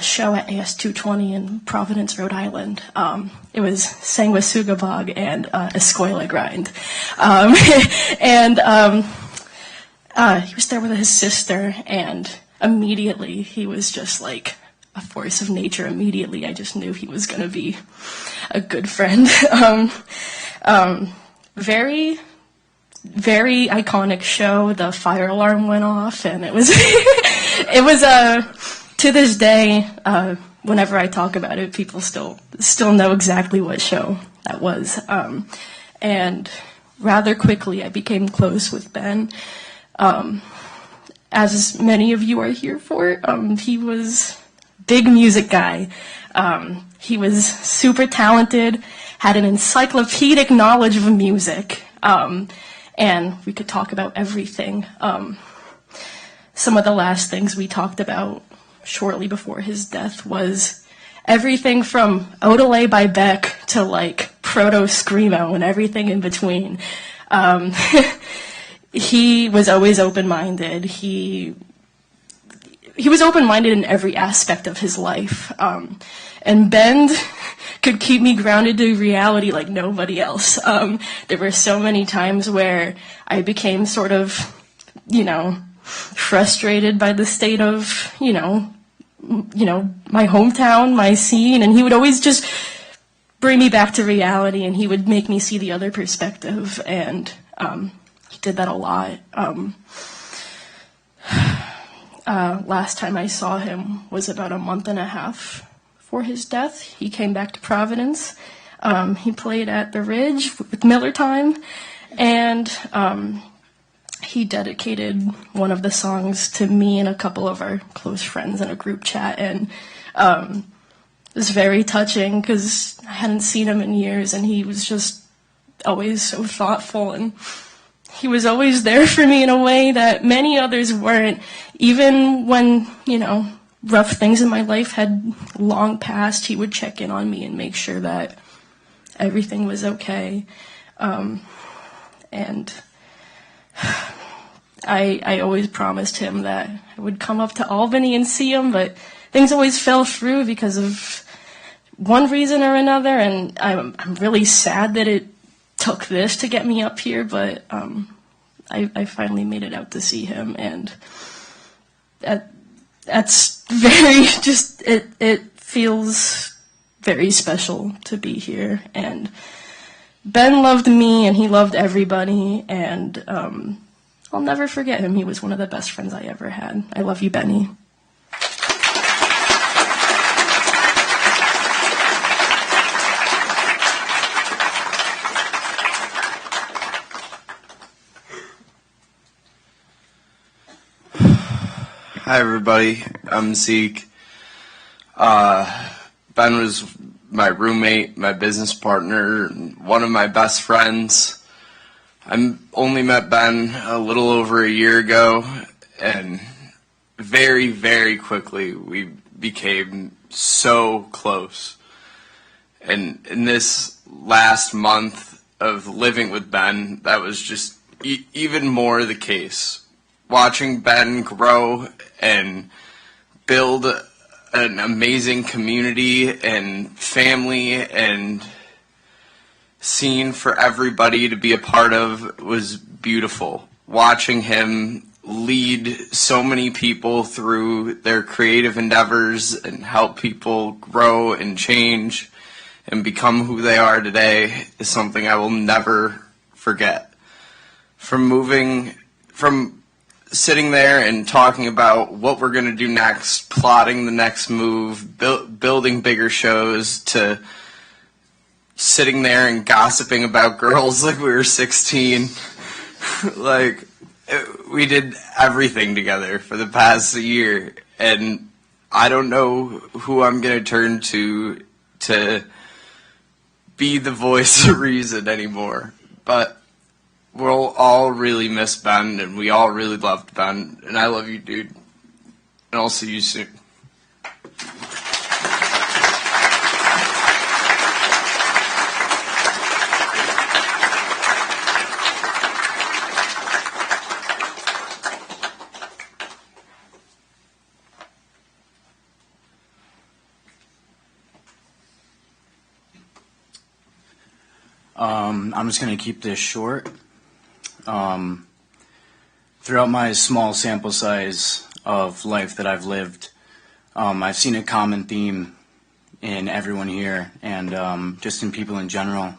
show at AS220 in Providence, Rhode Island. It was Sanguisugabog and Escuela Grind. He was there with his sister, and immediately he was just like a force of nature. Immediately I just knew he was going to be a good friend. Very, very iconic show. The fire alarm went off, and it was to this day, whenever I talk about it, people still know exactly what show that was. And rather quickly I became close with Ben. As many of you are here for, he was big music guy. He was super talented, had an encyclopedic knowledge of music, and we could talk about everything. Some of the last things we talked about shortly before his death was everything from Odelay by Beck to like proto-screamo and everything in between. He was always open-minded. He was open-minded in every aspect of his life. And Ben could keep me grounded to reality like nobody else. There were so many times where I became sort of, frustrated by the state of, my hometown, my scene, and he would always just bring me back to reality, and he would make me see the other perspective, and he did that a lot. Last time I saw him was about a month and a half before his death. He came back to Providence. He played at the Ridge with Miller Time, and he dedicated one of the songs to me and a couple of our close friends in a group chat, and it was very touching because I hadn't seen him in years, and he was just always so thoughtful, and he was always there for me in a way that many others weren't. Even when, rough things in my life had long passed, he would check in on me and make sure that everything was okay. And I always promised him that I would come up to Albany and see him, but things always fell through because of one reason or another, and I'm really sad that it took this to get me up here, but I finally made it out to see him, and that's very it feels very special to be here. And Ben loved me, and he loved everybody, and I'll never forget him. He was one of the best friends I ever had. I love you, Benny. Hi, everybody. I'm Zeke. Ben was my roommate, my business partner, and one of my best friends. I only met Ben a little over a year ago, and very, very quickly we became so close. And in this last month of living with Ben, that was just even more the case. Watching Ben grow and build an amazing community and family and scene for everybody to be a part of was beautiful. Watching him lead so many people through their creative endeavors and help people grow and change and become who they are today is something I will never forget. From sitting there and talking about what we're going to do next, plotting the next move, building bigger shows, to sitting there and gossiping about girls like we were 16. Like, we did everything together for the past year, and I don't know who I'm going to turn to be the voice of reason anymore. But we'll all really miss Ben, and we all really loved Ben, and I love you, dude. And I'll see you soon. I'm just going to keep this short. Throughout my small sample size of life that I've lived, I've seen a common theme in everyone here and just in people in general,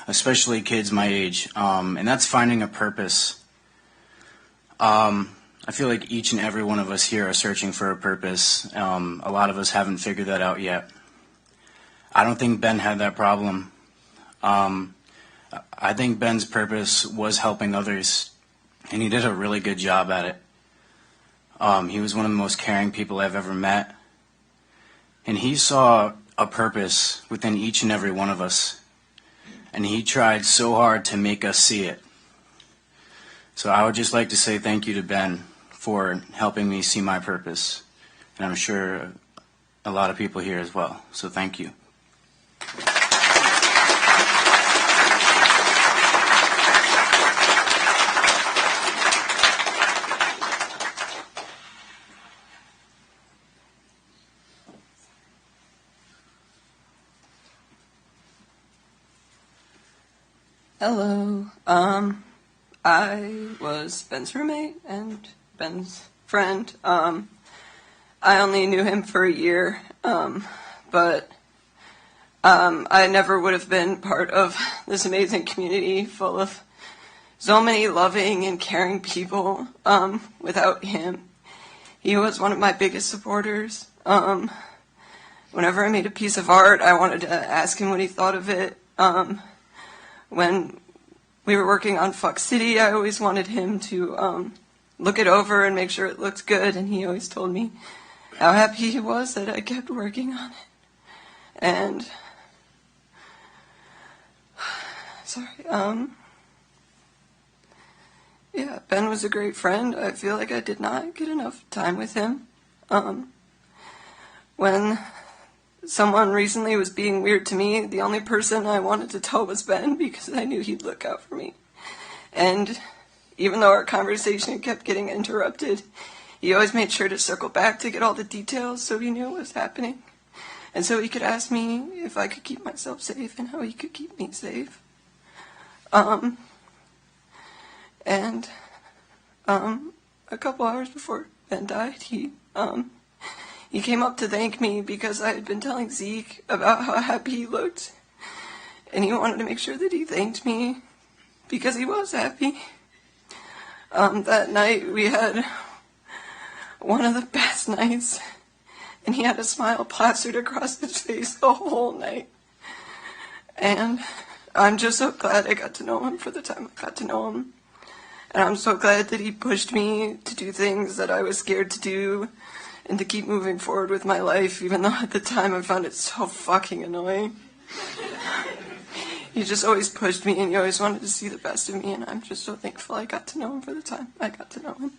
especially kids my age, and that's finding a purpose. I feel like each and every one of us here are searching for a purpose. A lot of us haven't figured that out yet. I don't think Ben had that problem. I think Ben's purpose was helping others, and he did a really good job at it. He was one of the most caring people I've ever met, and he saw a purpose within each and every one of us, and he tried so hard to make us see it. So I would just like to say thank you to Ben for helping me see my purpose, and I'm sure a lot of people here as well, so thank you. Hello. I was Ben's roommate and Ben's friend. I only knew him for a year, but I never would have been part of this amazing community full of so many loving and caring people without him. He was one of my biggest supporters. Whenever I made a piece of art, I wanted to ask him what he thought of it. When we were working on Fuck City, I always wanted him to look it over and make sure it looked good, and he always told me how happy he was that I kept working on it. And yeah, Ben was a great friend. I feel like I did not get enough time with him. When someone recently was being weird to me, the only person I wanted to tell was Ben, because I knew he'd look out for me. And even though our conversation kept getting interrupted, he always made sure to circle back to get all the details so he knew what was happening. And so he could ask me if I could keep myself safe and how he could keep me safe. A couple hours before Ben died, he came up to thank me because I had been telling Zeke about how happy he looked. And he wanted to make sure that he thanked me because he was happy. That night we had one of the best nights. And he had a smile plastered across his face the whole night. And I'm just so glad I got to know him for the time I got to know him. And I'm so glad that he pushed me to do things that I was scared to do and to keep moving forward with my life, even though at the time I found it so fucking annoying. He just always pushed me, and he always wanted to see the best of me, and I'm just so thankful I got to know him for the time I got to know him.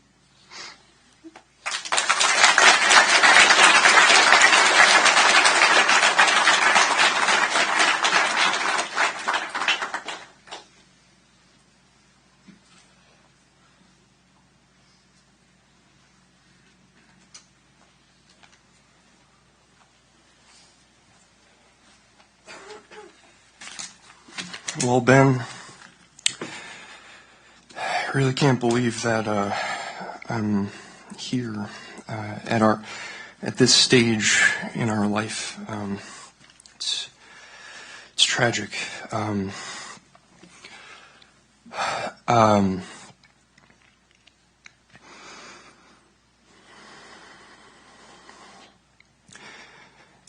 Well, Ben, I really can't believe that I'm here at this stage in our life. It's tragic.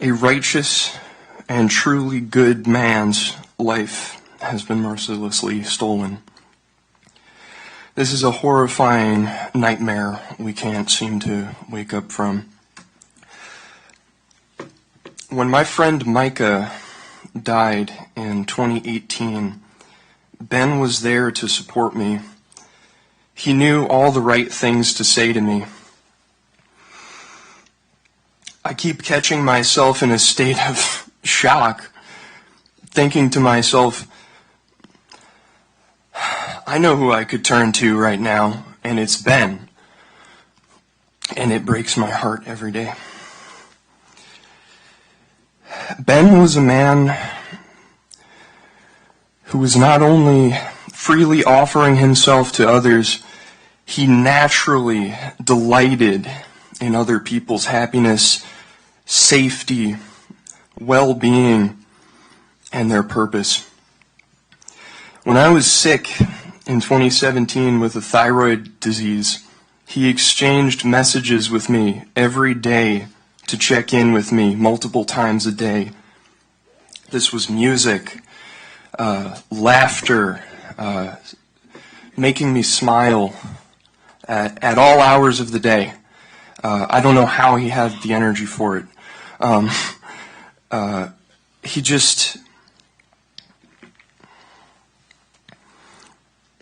A righteous and truly good man's life has been mercilessly stolen. This is a horrifying nightmare we can't seem to wake up from. When my friend Micah died in 2018, Ben was there to support me. He knew all the right things to say to me. I keep catching myself in a state of shock, thinking to myself, I know who I could turn to right now, and it's Ben. And it breaks my heart every day. Ben was a man who was not only freely offering himself to others, he naturally delighted in other people's happiness, safety, well-being, and their purpose. When I was sick in 2017 with a thyroid disease, he exchanged messages with me every day to check in with me multiple times a day. This was music, laughter, making me smile at all hours of the day. I don't know how he had the energy for it.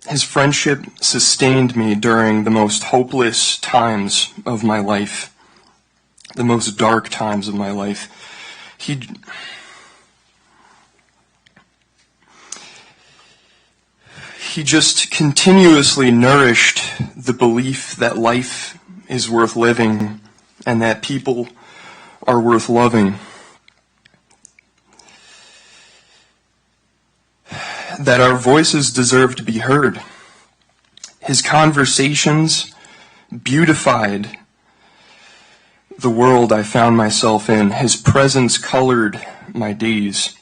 His friendship sustained me during the most hopeless times of my life, the most dark times of my life. He just continuously nourished the belief that life is worth living and that people are worth loving. That our voices deserve to be heard. His conversations beautified the world I found myself in. His presence colored my days.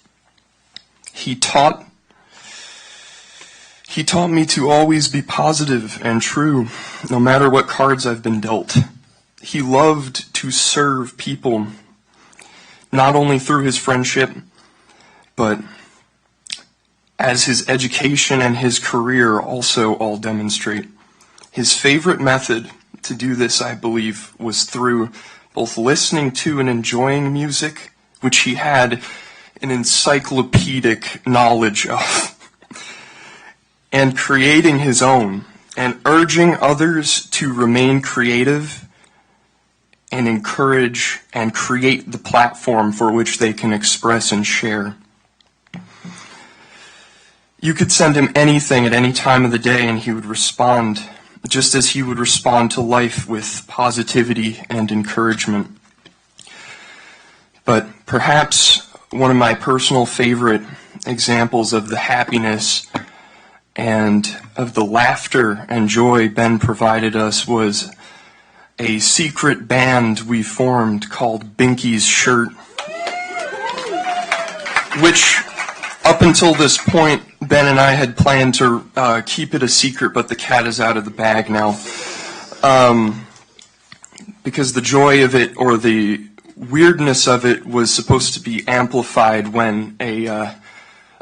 He taught me to always be positive and true, no matter what cards I've been dealt. He loved to serve people, not only through his friendship, but as his education and his career also all demonstrate. His favorite method to do this, I believe, was through both listening to and enjoying music, which he had an encyclopedic knowledge of, and creating his own, and urging others to remain creative and encourage and create the platform for which they can express and share. You could send him anything at any time of the day and he would respond, just as he would respond to life with positivity and encouragement. But perhaps one of my personal favorite examples of the happiness and of the laughter and joy Ben provided us was a secret band we formed called Binky's Shirt, which up until this point, Ben and I had planned to keep it a secret, but the cat is out of the bag now. Because the joy of it, or the weirdness of it, was supposed to be amplified when a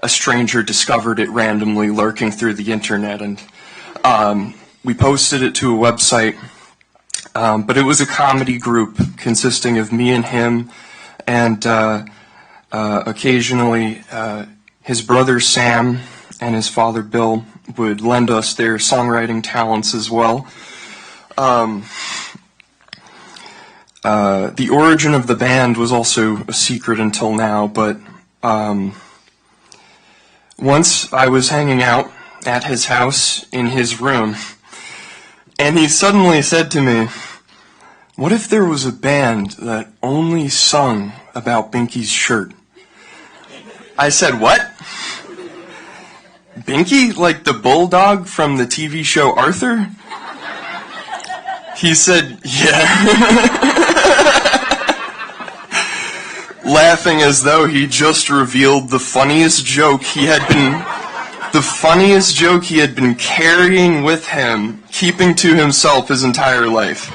stranger discovered it randomly lurking through the internet. And we posted it to a website. But it was a comedy group consisting of me and him, and occasionally his brother Sam and his father Bill would lend us their songwriting talents as well. The origin of the band was also a secret until now, but once I was hanging out at his house in his room, and he suddenly said to me, "What if there was a band that only sung about Binky's shirt?" I said, "What?" Binky, like the bulldog from the TV show Arthur? He said, yeah. Laughing as though he just revealed the funniest joke he had been carrying with him, keeping to himself his entire life.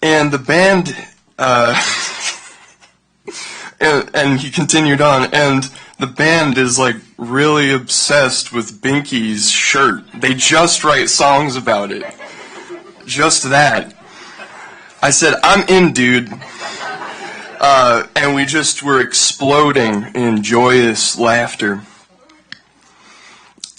And the band, and he continued on, and the band is like really obsessed with Binky's shirt. They just write songs about it. Just that. I said, I'm in, dude. And we just were exploding in joyous laughter.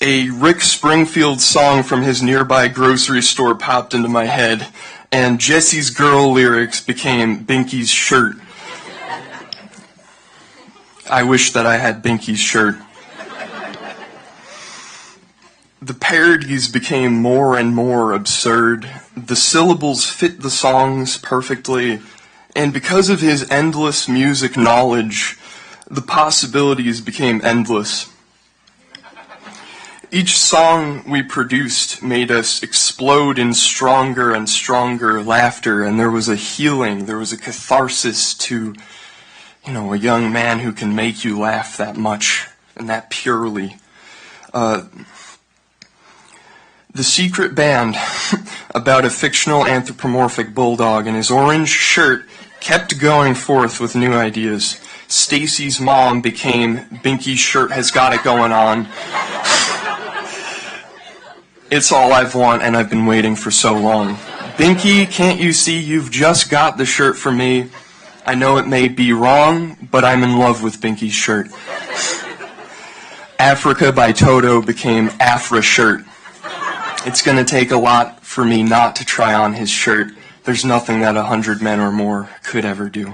A Rick Springfield song from his nearby grocery store popped into my head, and Jesse's Girl lyrics became Binky's shirt. I wish that I had Binky's shirt. The parodies became more and more absurd. The syllables fit the songs perfectly, and because of his endless music knowledge, the possibilities became endless. Each song we produced made us explode in stronger and stronger laughter, and there was a healing, there was a catharsis to, a young man who can make you laugh that much and that purely. The Secret Band, about a fictional anthropomorphic bulldog and his orange shirt, kept going forth with new ideas. Stacy's mom became Binky's shirt has got it going on. It's all I've want and I've been waiting for so long. Binky, can't you see you've just got the shirt for me? I know it may be wrong, but I'm in love with Binky's shirt. Africa by Toto became Afra shirt. It's going to take a lot for me not to try on his shirt. There's nothing that 100 men or more could ever do.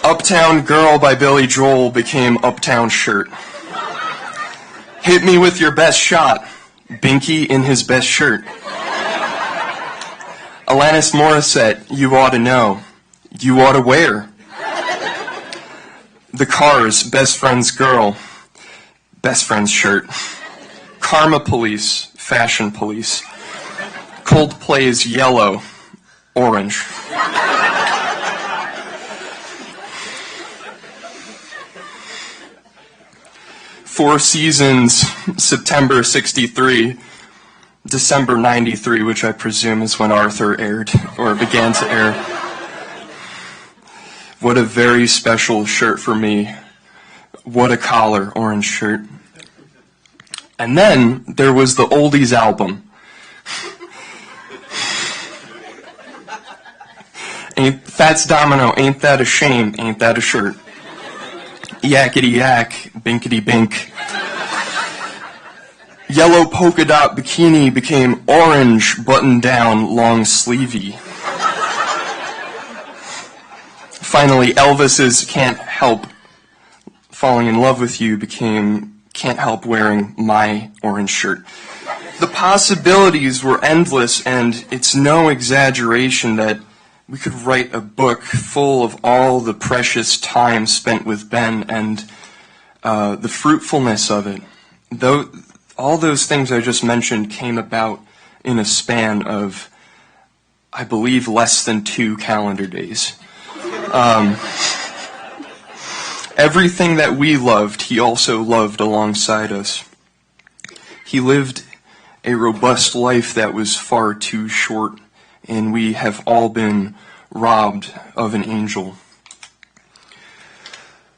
Uptown Girl by Billy Joel became Uptown shirt. Hit me with your best shot. Binky in his best shirt. Alanis Morissette, You Ought to Know. You Ought to Wear. The Cars, Best Friend's Girl. Best Friend's shirt. Karma Police, Fashion Police. Coldplay's Yellow, Orange. Four Seasons, September 63, December 93, which I presume is when Arthur aired, or began to air. What a very special shirt for me. What a collar, orange shirt. And then there was the Oldies album. Fats Domino, Ain't That a Shame, Ain't That a Shirt. Yakety yak, binkety bink. Yellow polka dot bikini became orange button down long sleevey. Finally, Elvis's Can't Help Falling in Love with You became Can't Help Wearing My Orange Shirt. The possibilities were endless, and it's no exaggeration that we could write a book full of all the precious time spent with Ben and the fruitfulness of it. Though all those things I just mentioned came about in a span of, I believe, less than 2 calendar days. Everything that we loved, he also loved alongside us. He lived a robust life that was far too short, and we have all been robbed of an angel.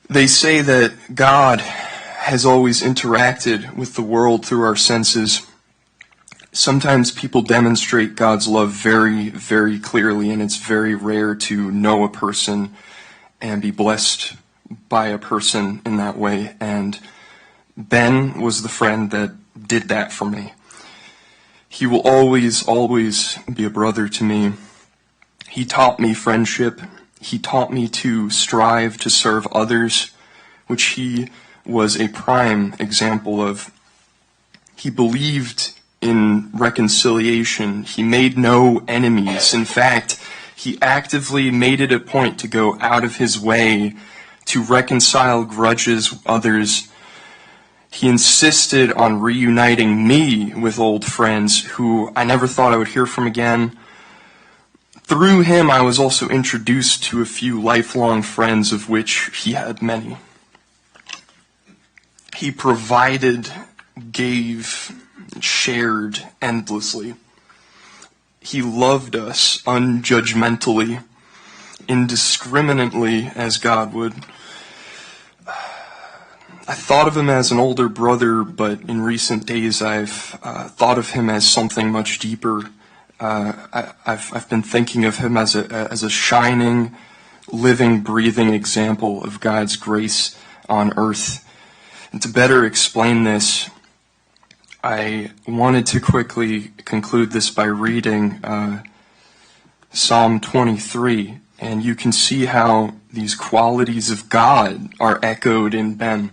They say that God has always interacted with the world through our senses. Sometimes people demonstrate God's love very, very clearly, and it's very rare to know a person and be blessed by a person in that way. And Ben was the friend that did that for me. He will always, always be a brother to me. He taught me friendship. He taught me to strive to serve others, which he was a prime example of. He believed in reconciliation. He made no enemies. In fact, he actively made it a point to go out of his way to reconcile grudges with others. He insisted on reuniting me with old friends who I never thought I would hear from again. Through him, I was also introduced to a few lifelong friends, of which he had many. He provided, gave, shared endlessly. He loved us unjudgmentally, indiscriminately, as God would. I thought of him as an older brother, but in recent days I've thought of him as something much deeper. I've been thinking of him as a shining, living, breathing example of God's grace on earth. And to better explain this, I wanted to quickly conclude this by reading Psalm 23, and you can see how these qualities of God are echoed in Ben.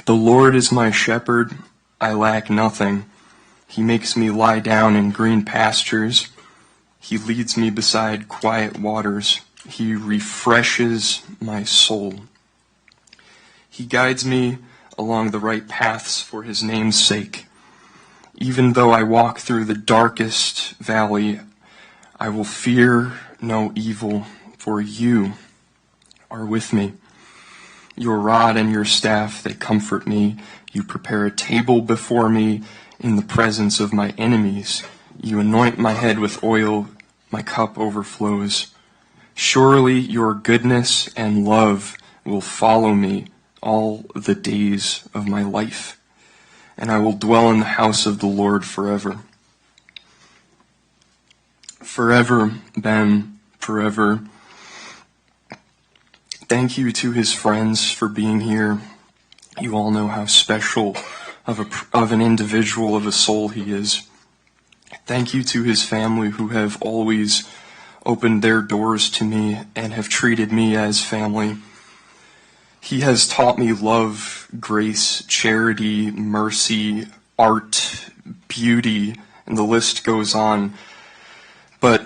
The Lord is my shepherd, I lack nothing. He makes me lie down in green pastures. He leads me beside quiet waters. He refreshes my soul. He guides me along the right paths for his name's sake. Even though I walk through the darkest valley, I will fear no evil, for you are with me. Your rod and your staff, they comfort me. You prepare a table before me in the presence of my enemies. You anoint my head with oil, my cup overflows. Surely your goodness and love will follow me all the days of my life, and I will dwell in the house of the Lord forever. Forever, Ben, forever. Thank you to his friends for being here. You all know how special of an individual, of a soul he is. Thank you to his family who have always opened their doors to me and have treated me as family. He has taught me love, grace, charity, mercy, art, beauty, and the list goes on. But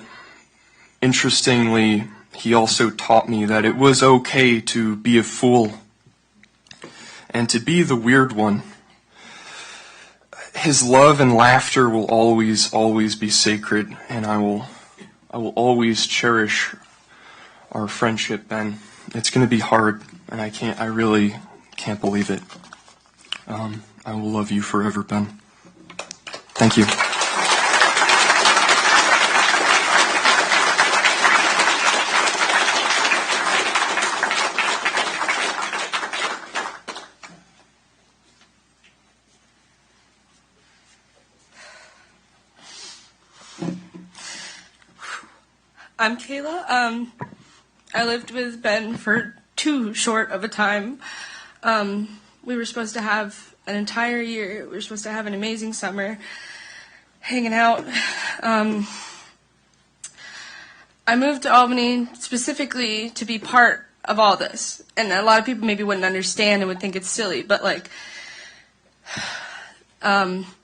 interestingly, he also taught me that it was okay to be a fool and to be the weird one. His love and laughter will always, always be sacred, and I will always cherish our friendship, Ben. It's going to be hard, and I really can't believe it. I will love you forever, Ben. Thank you. I'm Kayla. I lived with Ben for too short of a time. We were supposed to have an entire year. We were supposed to have an amazing summer, hanging out. I moved to Albany specifically to be part of all this. And a lot of people maybe wouldn't understand and would think it's silly, but like,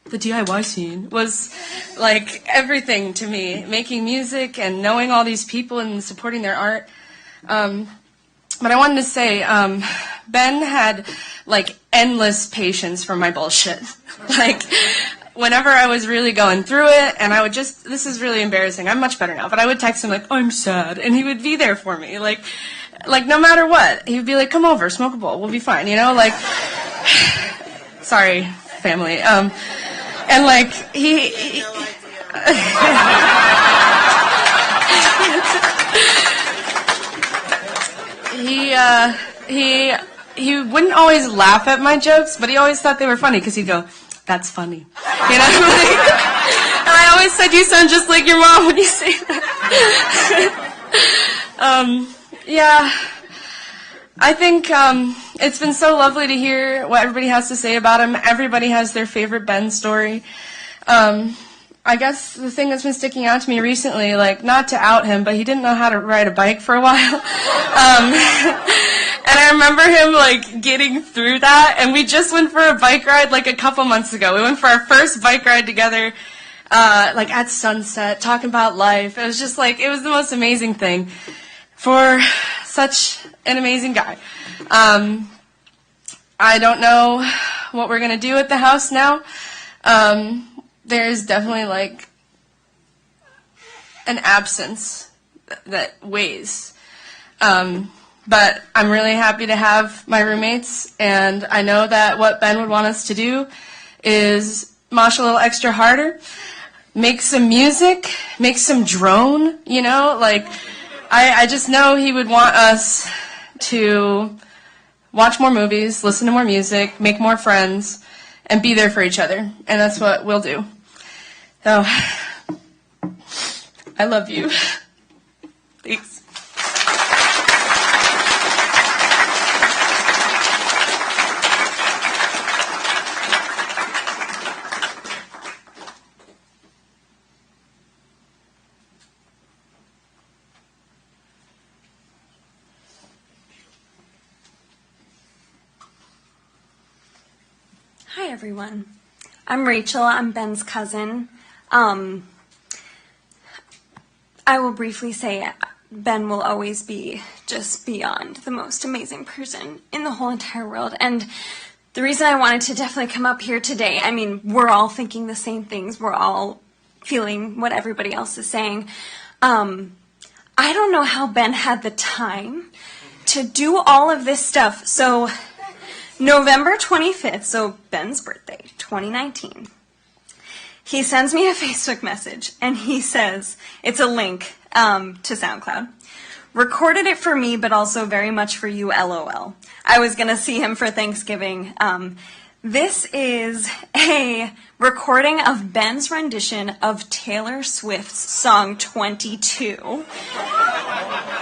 the DIY scene was like everything to me. Making music and knowing all these people and supporting their art. But I wanted to say, Ben had like endless patience for my bullshit. Like, whenever I was really going through it, and I would just, this is really embarrassing, I'm much better now, but I would text him like, I'm sad, and he would be there for me, like no matter what. He would be like, come over, smoke a bowl, we'll be fine, you know, like, sorry, family, and like, he wouldn't always laugh at my jokes, but he always thought they were funny, because he'd go, that's funny. You know? And I always said, you sound just like your mom when you say that. Yeah. I think it's been so lovely to hear what everybody has to say about him. Everybody has their favorite Ben story. I guess the thing that's been sticking out to me recently, like, not to out him, but he didn't know how to ride a bike for a while. And I remember him, like, getting through that, and we just went for a bike ride, like, a couple months ago. We went for our first bike ride together, like, at sunset, talking about life. It was just, like, it was the most amazing thing. for such an amazing guy. I don't know what we're going to do at the house now. There's definitely like an absence that weighs. But I'm really happy to have my roommates, and I know that what Ben would want us to do is mosh a little extra harder, make some music, make some drone, you know, like I just know he would want us to watch more movies, listen to more music, make more friends, and be there for each other, and that's what we'll do. So, I love you. Thanks. Hi, everyone. I'm Rachel. I'm Ben's cousin. I will briefly say Ben will always be just beyond the most amazing person in the whole entire world. And the reason I wanted to definitely come up here today, I mean, we're all thinking the same things. We're all feeling what everybody else is saying. I don't know how Ben had the time to do all of this stuff. So November 25th, so Ben's birthday, 2019, he sends me a Facebook message, and he says, it's a link to SoundCloud. Recorded it for me, but also very much for you, LOL. I was going to see him for Thanksgiving. This is a recording of Ben's rendition of Taylor Swift's song 22.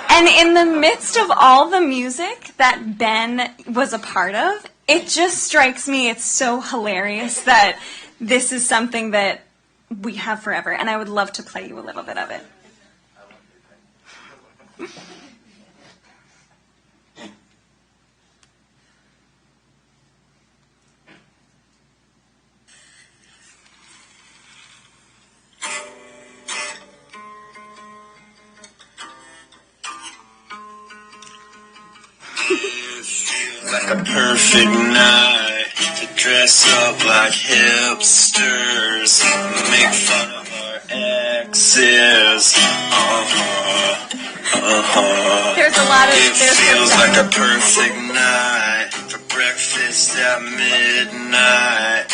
And in the midst of all the music that Ben was a part of, it just strikes me, it's so hilarious that this is something that we have forever. And I would love to play you a little bit of it. Like a perfect night to dress up like hipsters, make fun of our exes. There's a lot of. It feels like a perfect night for breakfast at midnight.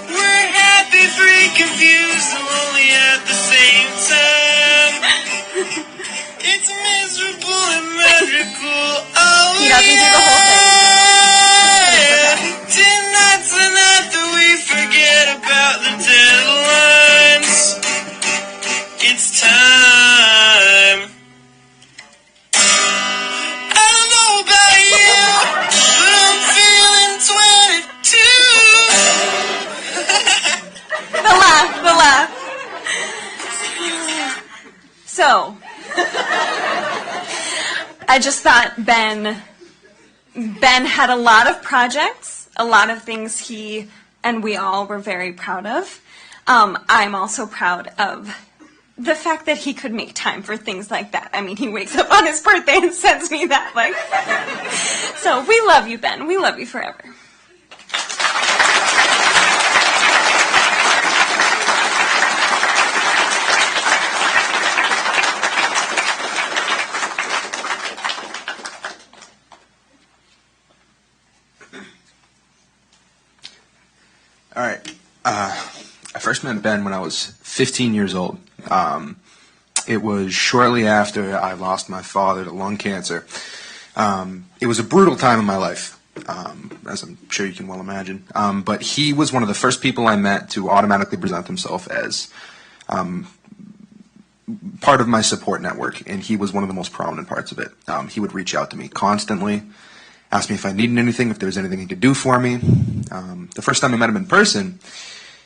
We're happy, free, confused, and lonely at the same time. It's miserable and magical. Oh, he doesn't do the whole thing. Tonight's the night that we forget about the deadlines. It's time. I don't know about you, but I'm feeling 22. The laugh. So, I just thought Ben had a lot of projects, a lot of things he and we all were very proud of. I'm also proud of the fact that he could make time for things like that. I mean, he wakes up on his birthday and sends me that. So we love you, Ben. We love you forever. All right. I first met Ben when I was 15 years old. It was shortly after I lost my father to lung cancer. It was a brutal time in my life, as I'm sure you can well imagine. But he was one of the first people I met to automatically present himself as part of my support network, and he was one of the most prominent parts of it. He would reach out to me constantly, ask me if I needed anything, if there was anything he could do for me. The first time I met him in person,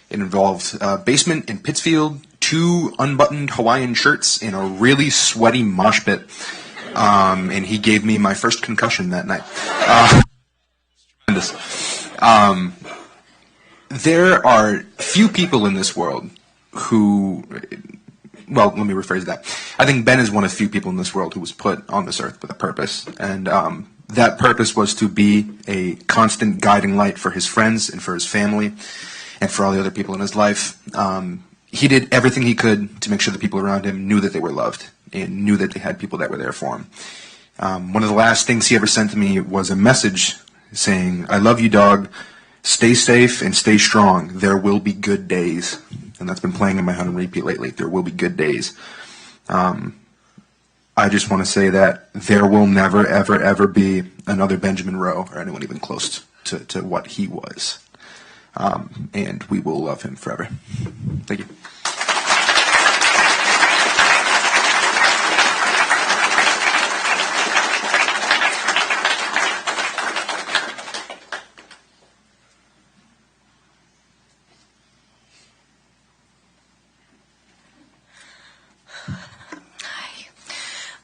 it involved a basement in Pittsfield, 2 unbuttoned Hawaiian shirts, and a really sweaty mosh pit. And he gave me my first concussion that night. Tremendous. there are few people in this world who, well, let me rephrase that. I think Ben is one of few people in this world who was put on this earth with a purpose. And that purpose was to be a constant guiding light for his friends and for his family and for all the other people in his life. He did everything he could to make sure the people around him knew that they were loved and knew that they had people that were there for him. One of the last things he ever sent to me was a message saying, "I love you, dog. Stay safe and stay strong. There will be good days." And that's been playing in my head on repeat lately. There will be good days. I just want to say that there will never, ever, ever be another Benjamin Rowe or anyone even close to what he was. And we will love him forever. Thank you.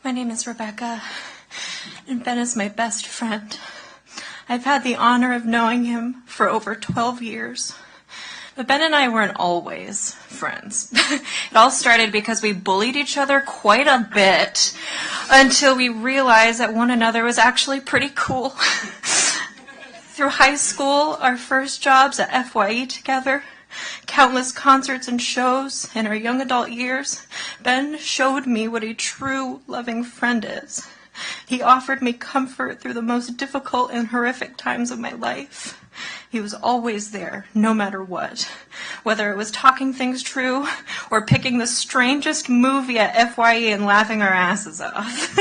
My name is Rebecca, and Ben is my best friend. I've had the honor of knowing him for over 12 years. But Ben and I weren't always friends. It all started because we bullied each other quite a bit until we realized that one another was actually pretty cool. Through high school, our first jobs at FYE together, countless concerts and shows in our young adult years, Ben showed me what a true loving friend is. He offered me comfort through the most difficult and horrific times of my life. He was always there, no matter what. Whether it was talking things true or picking the strangest movie at FYE and laughing our asses off.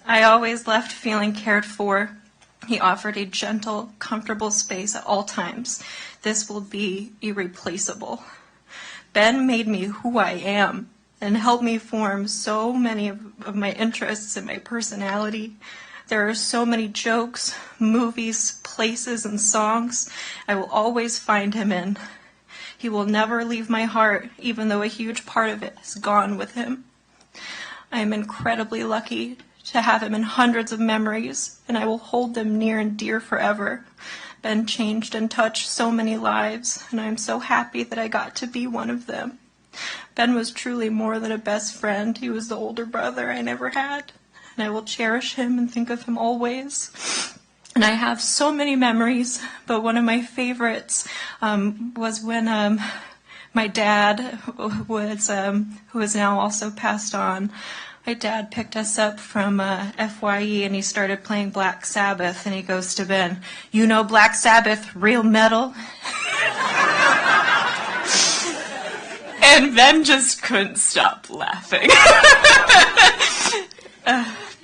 I always left feeling cared for. He offered a gentle, comfortable space at all times. This will be irreplaceable. Ben made me who I am and helped me form so many of my interests and my personality. There are so many jokes, movies, places, and songs I will always find him in. He will never leave my heart, even though a huge part of it is gone with him. I am incredibly lucky to have him in hundreds of memories, and I will hold them near and dear forever. Ben changed and touched so many lives, and I am so happy that I got to be one of them. Ben was truly more than a best friend. He was the older brother I never had, and I will cherish him and think of him always. And I have so many memories, but one of my favorites was when my dad, who is now also passed on, my dad picked us up from FYE and he started playing Black Sabbath, and he goes to Ben, "You know Black Sabbath, real metal?" And Ben just couldn't stop laughing.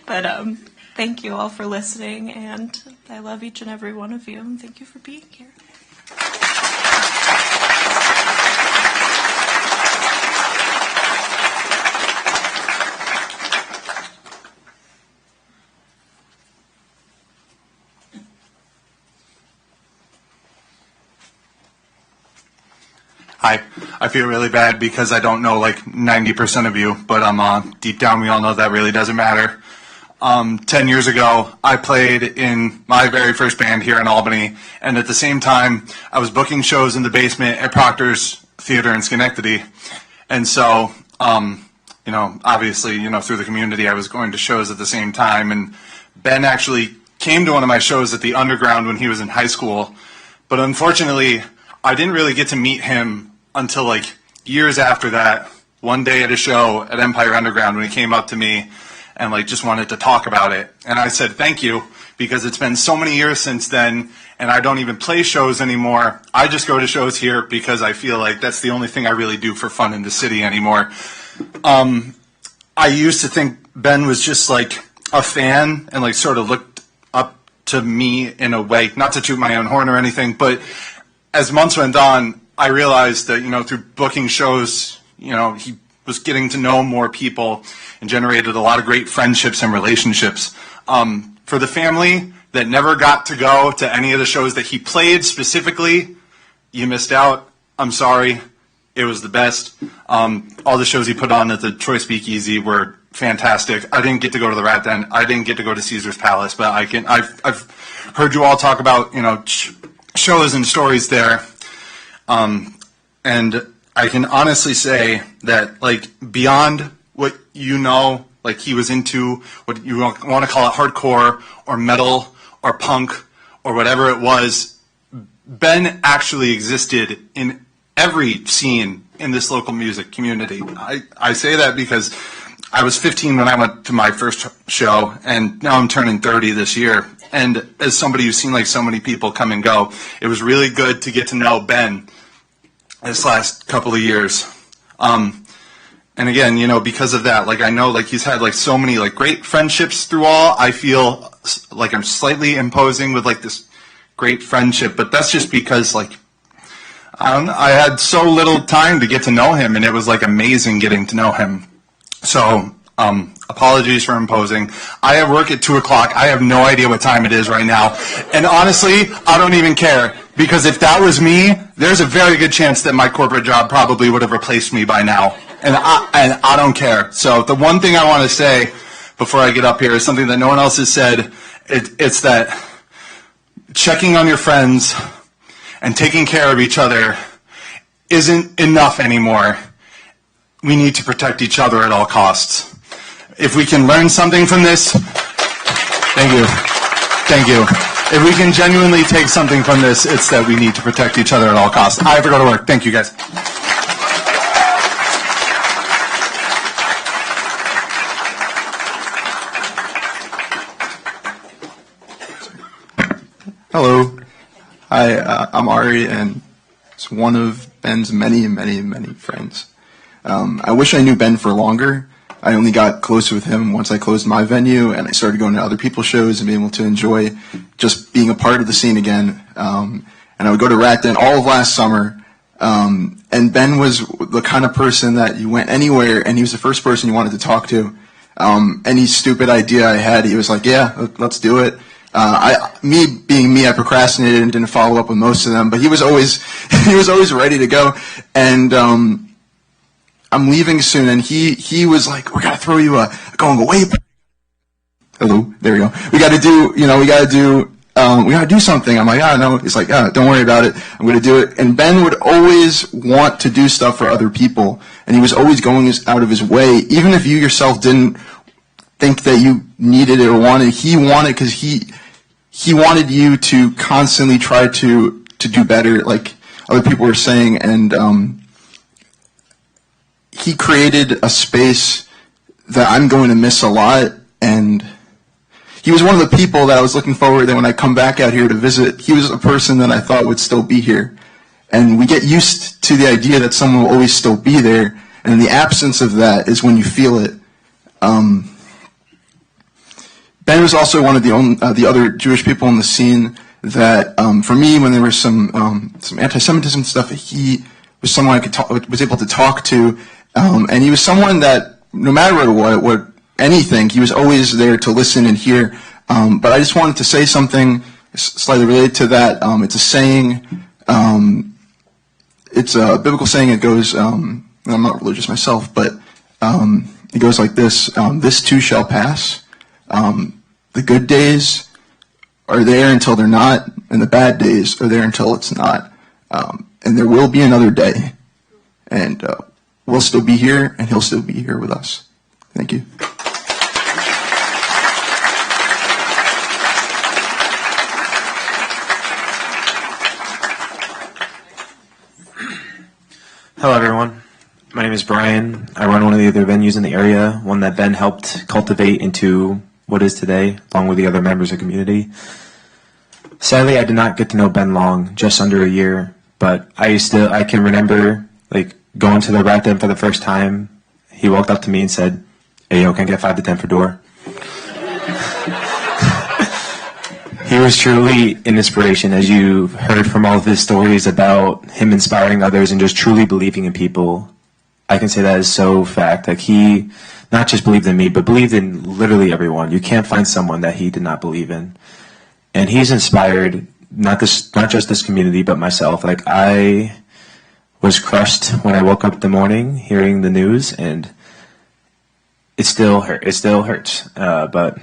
But thank you all for listening, and I love each and every one of you, and thank you for being here. Hi, I feel really bad because I don't know like 90% of you, but deep down we all know that really doesn't matter. 10 years ago, I played in my very first band here in Albany, and at the same time, I was booking shows in the basement at Proctor's Theater in Schenectady. And so, obviously, through the community, I was going to shows at the same time, and Ben actually came to one of my shows at the Underground when he was in high school, but unfortunately, I didn't really get to meet him until like years after that, one day at a show at Empire Underground when he came up to me and like just wanted to talk about it. And I said, thank you, because it's been so many years since then and I don't even play shows anymore. I just go to shows here because I feel like that's the only thing I really do for fun in the city anymore. I used to think Ben was just like a fan and like sort of looked up to me in a way, not to toot my own horn or anything, but as months went on, I realized that, through booking shows, he was getting to know more people and generated a lot of great friendships and relationships. For the family that never got to go to any of the shows that he played specifically, you missed out. I'm sorry. It was the best. All the shows he put on at the Troy Speakeasy were fantastic. I didn't get to go to the Rat Den. I didn't get to go to Caesar's Palace, but I've heard you all talk about, shows and stories there. And I can honestly say that, like, beyond what you know, like he was into, what you want to call it, hardcore or metal or punk or whatever it was, Ben actually existed in every scene in this local music community. I say that because I was 15 when I went to my first show, and now I'm turning 30 this year. And as somebody who's seen like so many people come and go, it was really good to get to know Ben this last couple of years. And again, you know, because of that, like I know like he's had like so many like great friendships through all. I feel like I'm slightly imposing with like this great friendship, but that's just because like I had so little time to get to know him, and it was like amazing getting to know him. So apologies for imposing. I have work at 2:00. I have no idea what time it is right now, and honestly, I don't even care, because if that was me, there's a very good chance that my corporate job probably would have replaced me by now, and I don't care. So the one thing I want to say before I get up here is something that no one else has said. It's that checking on your friends and taking care of each other isn't enough anymore. We need to protect each other at all costs. If we can learn something from this, thank you. Thank you. If we can genuinely take something from this, it's that we need to protect each other at all costs. I have to go to work. Thank you, guys. Hello. Hi, I'm Ari, and it's one of Ben's many, many, many friends. I wish I knew Ben for longer. I only got close with him once I closed my venue, and I started going to other people's shows and being able to enjoy just being a part of the scene again. And I would go to Rat Den all of last summer, and Ben was the kind of person that you went anywhere, and he was the first person you wanted to talk to. Any stupid idea I had, he was like, yeah, let's do it. Me being me, I procrastinated and didn't follow up with most of them, but he was always ready to go. And I'm leaving soon, and he was like, we gotta throw you a going away. Hello, there we go. We gotta do something. I'm like, no. He's like, don't worry about it. I'm gonna do it. And Ben would always want to do stuff for other people, and he was always going out of his way, even if you yourself didn't think that you needed it or wanted. He wanted, because he wanted you to constantly try to do better, like other people were saying, and he created a space that I'm going to miss a lot. And he was one of the people that I was looking forward that when I come back out here to visit, he was a person that I thought would still be here. And we get used to the idea that someone will always still be there, and in the absence of that is when you feel it. Ben was also one of the other Jewish people in the scene that, for me, when there was some anti-Semitism stuff, he was someone I was able to talk to, and he was someone that, no matter what anything, he was always there to listen and hear. But I just wanted to say something slightly related to that. It's a saying. It's a biblical saying. It goes. I'm not religious myself, but it goes like this: "This too shall pass." The good days are there until they're not, and the bad days are there until it's not. And there will be another day, and we'll still be here, and he'll still be here with us. Thank you. Hello, everyone. My name is Brian. I run one of the other venues in the area, one that Ben helped cultivate into what is today, along with the other members of the community. Sadly, I did not get to know Ben long, just under a year, but I can remember like going to the Rat Den for the first time. He walked up to me and said, "Hey, yo, can I get 5 to 10 for door?" He was truly an inspiration, as you've heard from all of his stories about him inspiring others and just truly believing in people. I can say that is so fact. Like, he not just believed in me, but believed in literally everyone. You can't find someone that he did not believe in. And he's inspired not just this community, but myself. Like, I was crushed when I woke up in the morning hearing the news, and it still hurt. It still hurts. But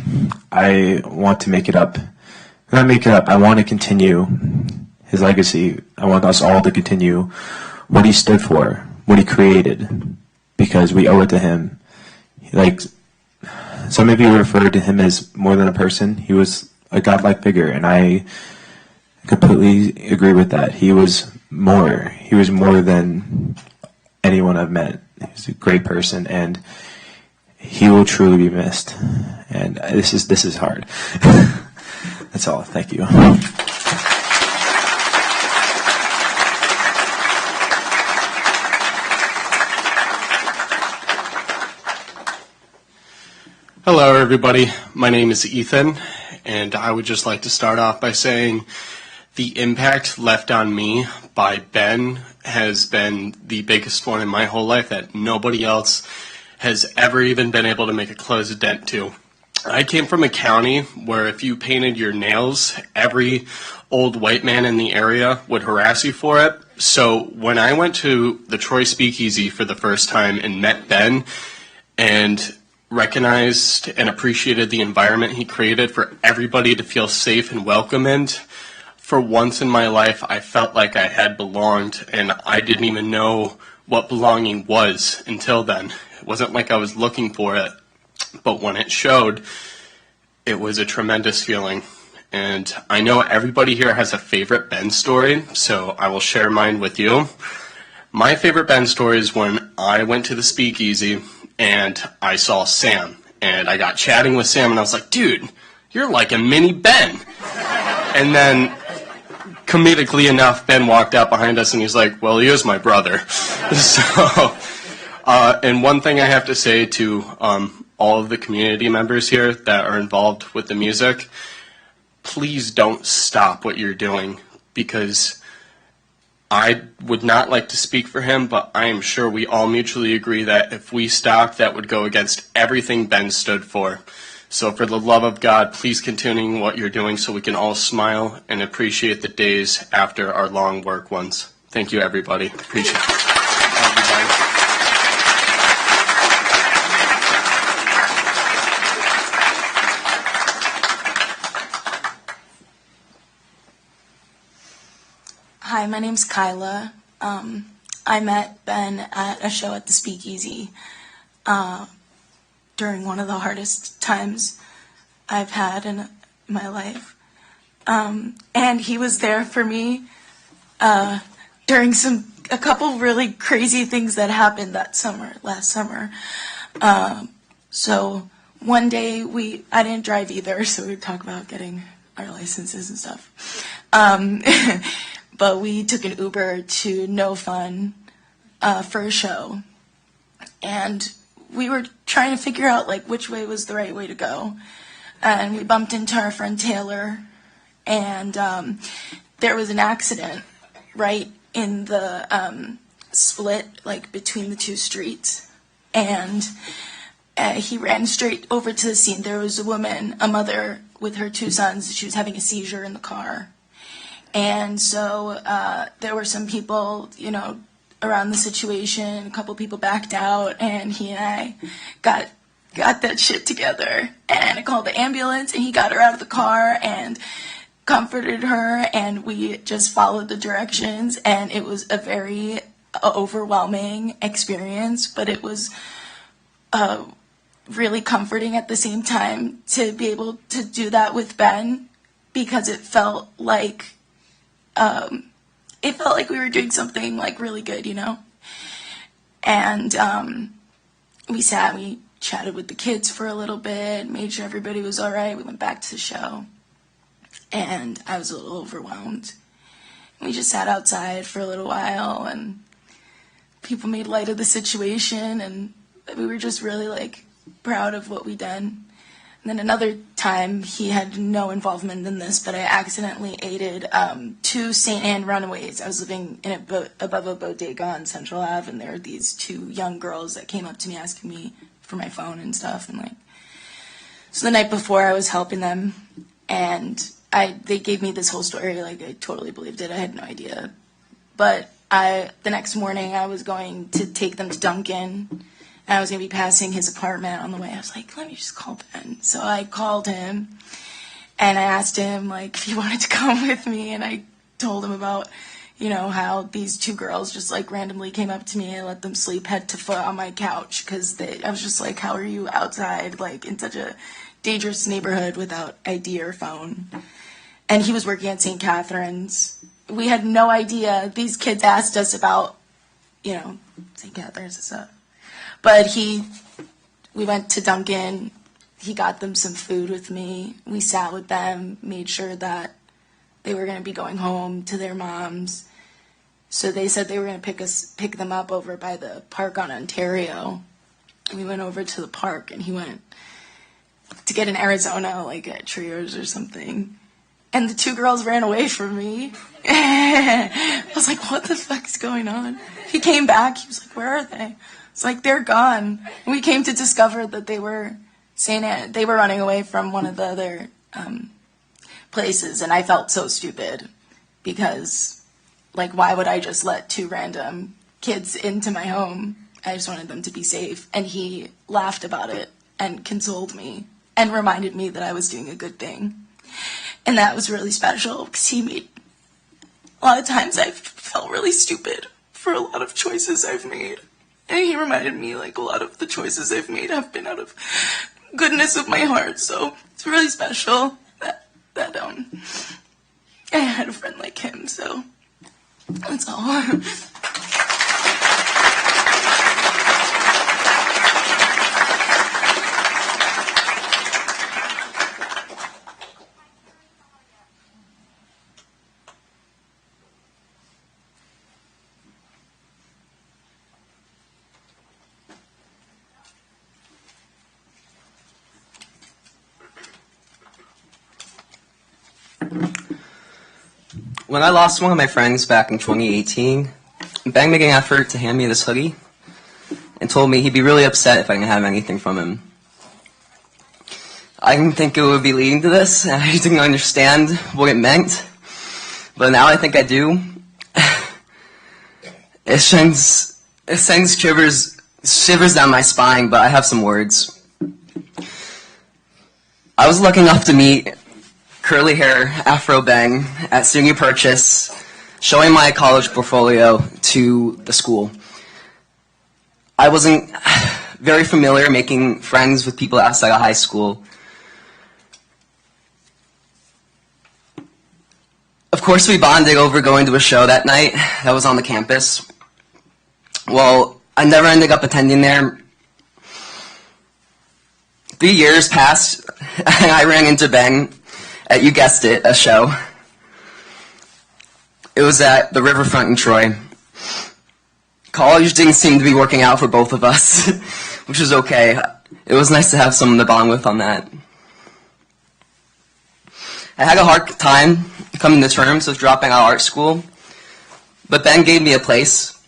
I want to make it up. Not make it up. I want to continue his legacy. I want us all to continue what he stood for, what he created, because we owe it to him. Like, some of you referred to him as more than a person. He was a godlike figure, and I completely agree with that. He was more. He was more than anyone I've met. He was a great person, and he will truly be missed. And this is hard. That's all. Thank you. Hello, everybody. My name is Ethan, and I would just like to start off by saying the impact left on me by Ben has been the biggest one in my whole life that nobody else has ever even been able to make a close dent to. I came from a county where if you painted your nails, every old white man in the area would harass you for it. So when I went to the Troy Speakeasy for the first time and met Ben and recognized and appreciated the environment he created for everybody to feel safe and welcome in, for once in my life I felt like I had belonged, and I didn't even know what belonging was until then. It wasn't like I was looking for it, but when it showed, it was a tremendous feeling. And I know everybody here has a favorite Ben story, so I will share mine with you. My favorite Ben story is when I went to the Speakeasy and I saw Sam, and I got chatting with Sam, and I was like, dude, you're like a mini Ben. And then, comedically enough, Ben walked out behind us, and he's like, well, he is my brother. So, and one thing I have to say to all of the community members here that are involved with the music, please don't stop what you're doing, because I would not like to speak for him, but I am sure we all mutually agree that if we stopped, that would go against everything Ben stood for. So for the love of God, please continue what you're doing so we can all smile and appreciate the days after our long work ones. Thank you, everybody. Appreciate it. Hi, my name's Kyla. I met Ben at a show at the Speakeasy during one of the hardest times I've had in my life. And he was there for me during a couple really crazy things that happened last summer. So one day I didn't drive either, so we'd talk about getting our licenses and stuff. But we took an Uber to No Fun for a show, and we were trying to figure out like which way was the right way to go, and we bumped into our friend Taylor, and there was an accident right in the split like between the two streets, and he ran straight over to the scene. There was a woman, a mother with her two sons. She was having a seizure in the car. And so there were some people, around the situation. A couple people backed out, and he and I got that shit together. And I called the ambulance, and he got her out of the car and comforted her, and we just followed the directions. And it was a very overwhelming experience, but it was really comforting at the same time to be able to do that with Ben, because it felt like we were doing something like really good, And we chatted with the kids for a little bit, made sure everybody was all right. We went back to the show, and I was a little overwhelmed. We just sat outside for a little while, and people made light of the situation, and we were just really proud of what we'd done. And then another time, he had no involvement in this, but I accidentally aided 2 St. Anne runaways. I was living above a bodega on Central Ave, and there were these 2 young girls that came up to me asking me for my phone and stuff. And so the night before, I was helping them, and they gave me this whole story. I totally believed it. I had no idea. But the next morning, I was going to take them to Dunkin'. And I was going to be passing his apartment on the way. I was like, let me just call Ben. So I called him, and I asked him, if he wanted to come with me. And I told him about, how these two girls just like randomly came up to me and let them sleep head to foot on my couch because I was just like, how are you outside like in such a dangerous neighborhood without ID or phone? And he was working at St. Catherine's. We had no idea. These kids asked us about, St. Catherine's and stuff. But we went to Dunkin'. He got them some food with me. We sat with them, made sure that they were going to be going home to their moms. So they said they were going to pick them up over by the park on Ontario. We went over to the park, and he went to get in Arizona, like at Trios or something. And the two girls ran away from me. I was like, what the fuck is going on? He came back. He was like, where are they? It's like, they're gone. And we came to discover that they were running away from one of the other places. And I felt so stupid because, like, why would I just let two random kids into my home? I just wanted them to be safe. And he laughed about it and consoled me and reminded me that I was doing a good thing. And that was really special because a lot of times I've felt really stupid for a lot of choices I've made. And he reminded me, like, a lot of the choices I've made have been out of goodness of my heart. So it's really special that I had a friend like him. So that's all. When I lost one of my friends back in 2018, Ben made an effort to hand me this hoodie and told me he'd be really upset if I didn't have anything from him. I didn't think it would be leading to this, and I didn't understand what it meant, but now I think I do. It sends shivers down my spine, but I have some words. I was lucky enough to meet curly hair Afro Ben at SUNY Purchase, showing my college portfolio to the school. I wasn't very familiar making friends with people outside of high school. Of course, we bonded over going to a show that night that was on the campus. Well, I never ended up attending there. 3 years passed, and I ran into Ben at, you guessed it, a show. It was at the Riverfront in Troy. College didn't seem to be working out for both of us, which was okay. It was nice to have someone to bond with on that. I had a hard time coming to terms with dropping out of art school, but Ben gave me a place.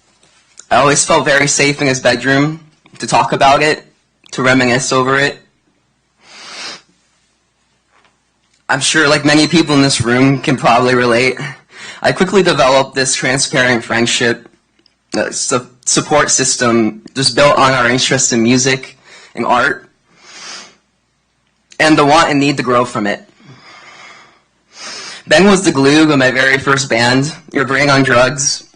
I always felt very safe in his bedroom to talk about it, to reminisce over it. I'm sure, like many people in this room can probably relate, I quickly developed this transparent friendship, support system just built on our interest in music and art, and the want and need to grow from it. Ben was the glue of my very first band, Your Brain on Drugs.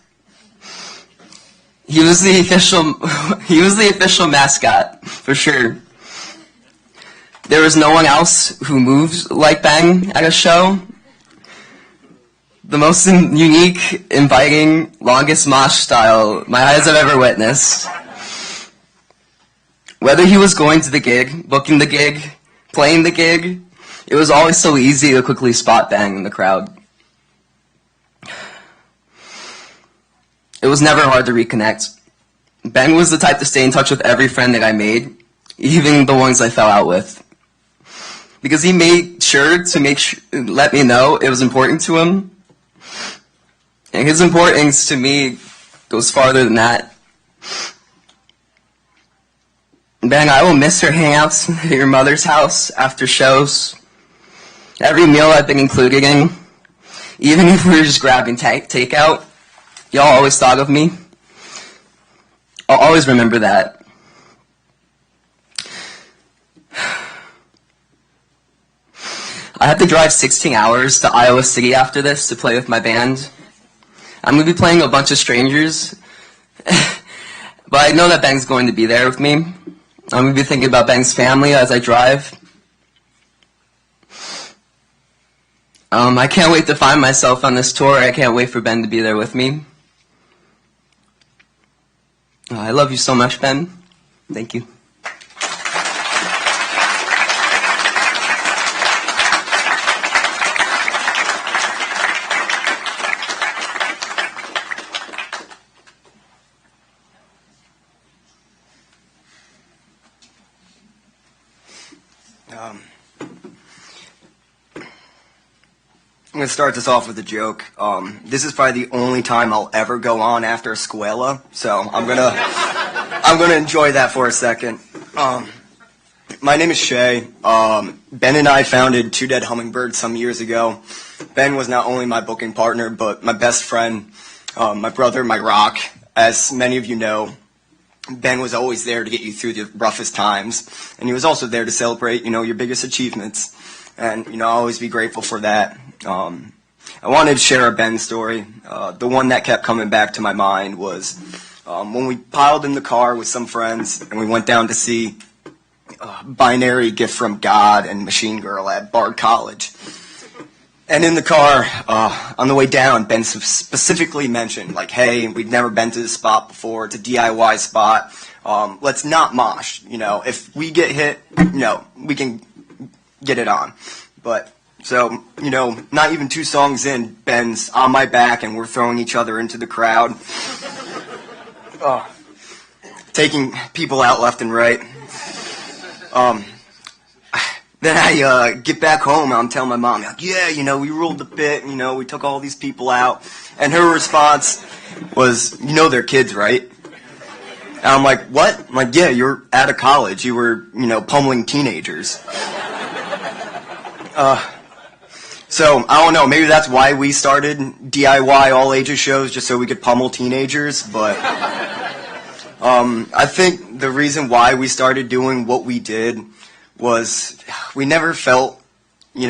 He was the official mascot, for sure. There was no one else who moved like Ben at a show. The most unique, inviting, longest mosh style my eyes have ever witnessed. Whether he was going to the gig, booking the gig, playing the gig, it was always so easy to quickly spot Ben in the crowd. It was never hard to reconnect. Ben was the type to stay in touch with every friend that I made, even the ones I fell out with. Because he made sure to let me know it was important to him. And his importance to me goes farther than that. Ben, I will miss your hangouts at your mother's house after shows. Every meal I've been included in, even if we were just grabbing takeout, y'all always thought of me. I'll always remember that. I have to drive 16 hours to Iowa City after this to play with my band. I'm going to be playing a bunch of strangers, but I know that Ben's going to be there with me. I'm going to be thinking about Ben's family as I drive. I can't wait to find myself on this tour. I can't wait for Ben to be there with me. I love you so much, Ben. Thank you. I'm going to start this off with a joke. This is probably the only time I'll ever go on after a Escuela, so I'm gonna enjoy that for a second. My name is Shay. Ben and I founded Two Dead Hummingbirds some years ago. Ben was not only my booking partner, but my best friend, my brother, my rock. As many of you know, Ben was always there to get you through the roughest times, and he was also there to celebrate, your biggest achievements. And, I'll always be grateful for that. I wanted to share a Ben story. The one that kept coming back to my mind was when we piled in the car with some friends and we went down to see Binary Gift from God and Machine Girl at Bard College. And in the car, on the way down, Ben specifically mentioned, hey, we've never been to this spot before. It's a DIY spot. Let's not mosh. If we get hit, we can get it on. But, so, not even 2 songs in, Ben's on my back and we're throwing each other into the crowd. Taking people out left and right. Then I get back home and I'm telling my mom, yeah, we ruled the pit, we took all these people out. And her response was, they're kids, right? And I'm like, what? I'm like, yeah, you're out of college. You were, pummeling teenagers. So, I don't know, maybe that's why we started DIY all ages shows, just so we could pummel teenagers, but I think the reason why we started doing what we did was we never felt, we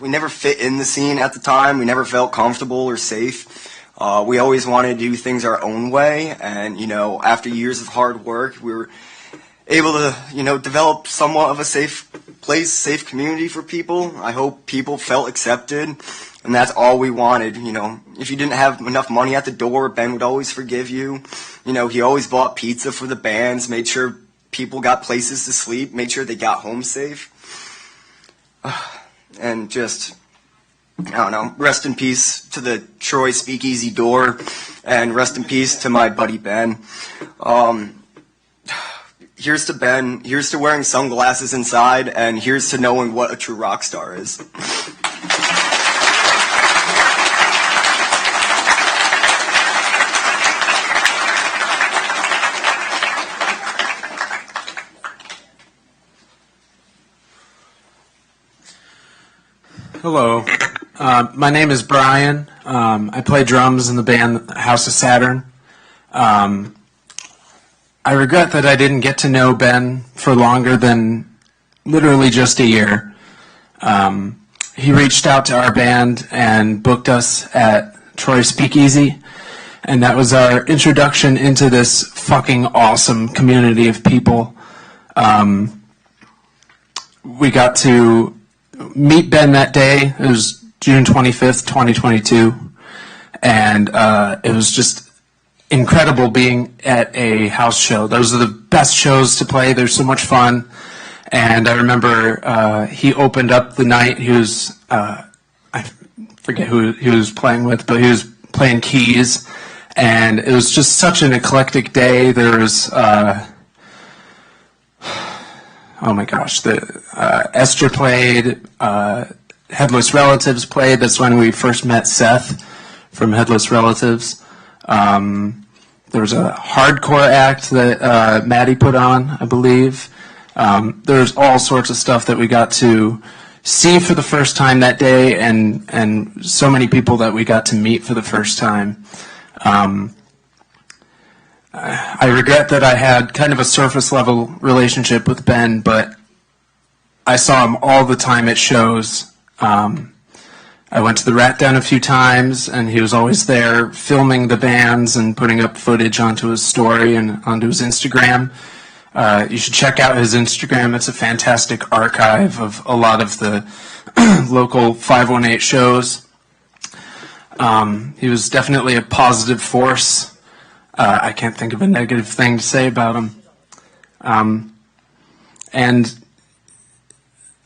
never fit in the scene at the time, we never felt comfortable or safe. We always wanted to do things our own way, and, after years of hard work, we were able to, develop somewhat of a safe place, safe community for people. I hope people felt accepted, and that's all we wanted. If you didn't have enough money at the door, Ben would always forgive you. He always bought pizza for the bands, made sure people got places to sleep, made sure they got home safe. And just, I don't know, rest in peace to the Troy Speakeasy door, and rest in peace to my buddy Ben. Here's to Ben, here's to wearing sunglasses inside, and here's to knowing what a true rock star is. Hello, my name is Brian. I play drums in the band House of Saturn. I regret that I didn't get to know Ben for longer than literally just a year. He reached out to our band and booked us at Troy Speakeasy, and that was our introduction into this fucking awesome community of people. We got to meet Ben that day. It was June 25th, 2022, and it was just incredible being at a house show. Those are the best shows to play. They're so much fun. And I remember he opened up the night. He was, I forget who he was playing with, but he was playing keys. And it was just such an eclectic day. There was, oh my gosh, Esther played, Headless Relatives played. That's when we first met Seth from Headless Relatives. There was a hardcore act that Maddie put on, I believe. There's all sorts of stuff that we got to see for the first time that day, and so many people that we got to meet for the first time. I regret that I had kind of a surface level relationship with Ben, but I saw him all the time at shows, I went to the Rat Den a few times, and he was always there filming the bands and putting up footage onto his story and onto his Instagram. You should check out his Instagram. It's a fantastic archive of a lot of the local 518 shows. He was definitely a positive force. I can't think of a negative thing to say about him. And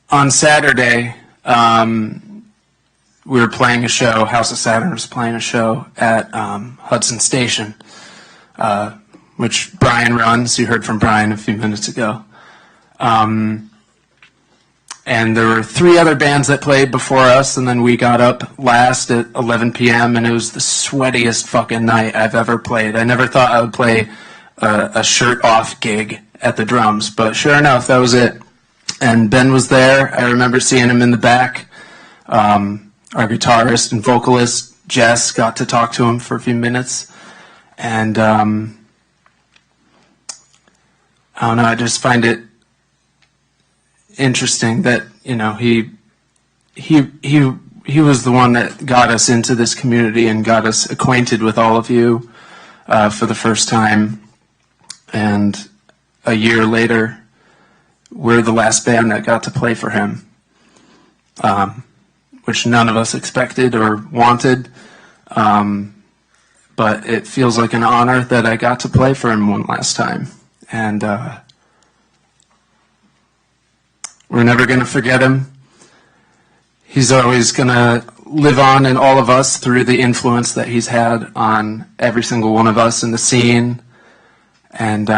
on Saturday, we were playing a show, House of Saturn was playing a show at Hudson Station, which Brian runs. You heard from Brian a few minutes ago. And there were 3 other bands that played before us, and then we got up last at 11 p.m., and it was the sweatiest fucking night I've ever played. I never thought I would play a shirt-off gig at the drums, but sure enough, that was it. And Ben was there. I remember seeing him in the back. Our guitarist and vocalist, Jess, got to talk to him for a few minutes. And I don't know, I just find it interesting that, you know, he was the one that got us into this community and got us acquainted with all of you for the first time. And a year later, we're the last band that got to play for him, which none of us expected or wanted. But it feels like an honor that I got to play for him one last time. And we're never going to forget him. He's always going to live on in all of us through the influence that he's had on every single one of us in the scene. And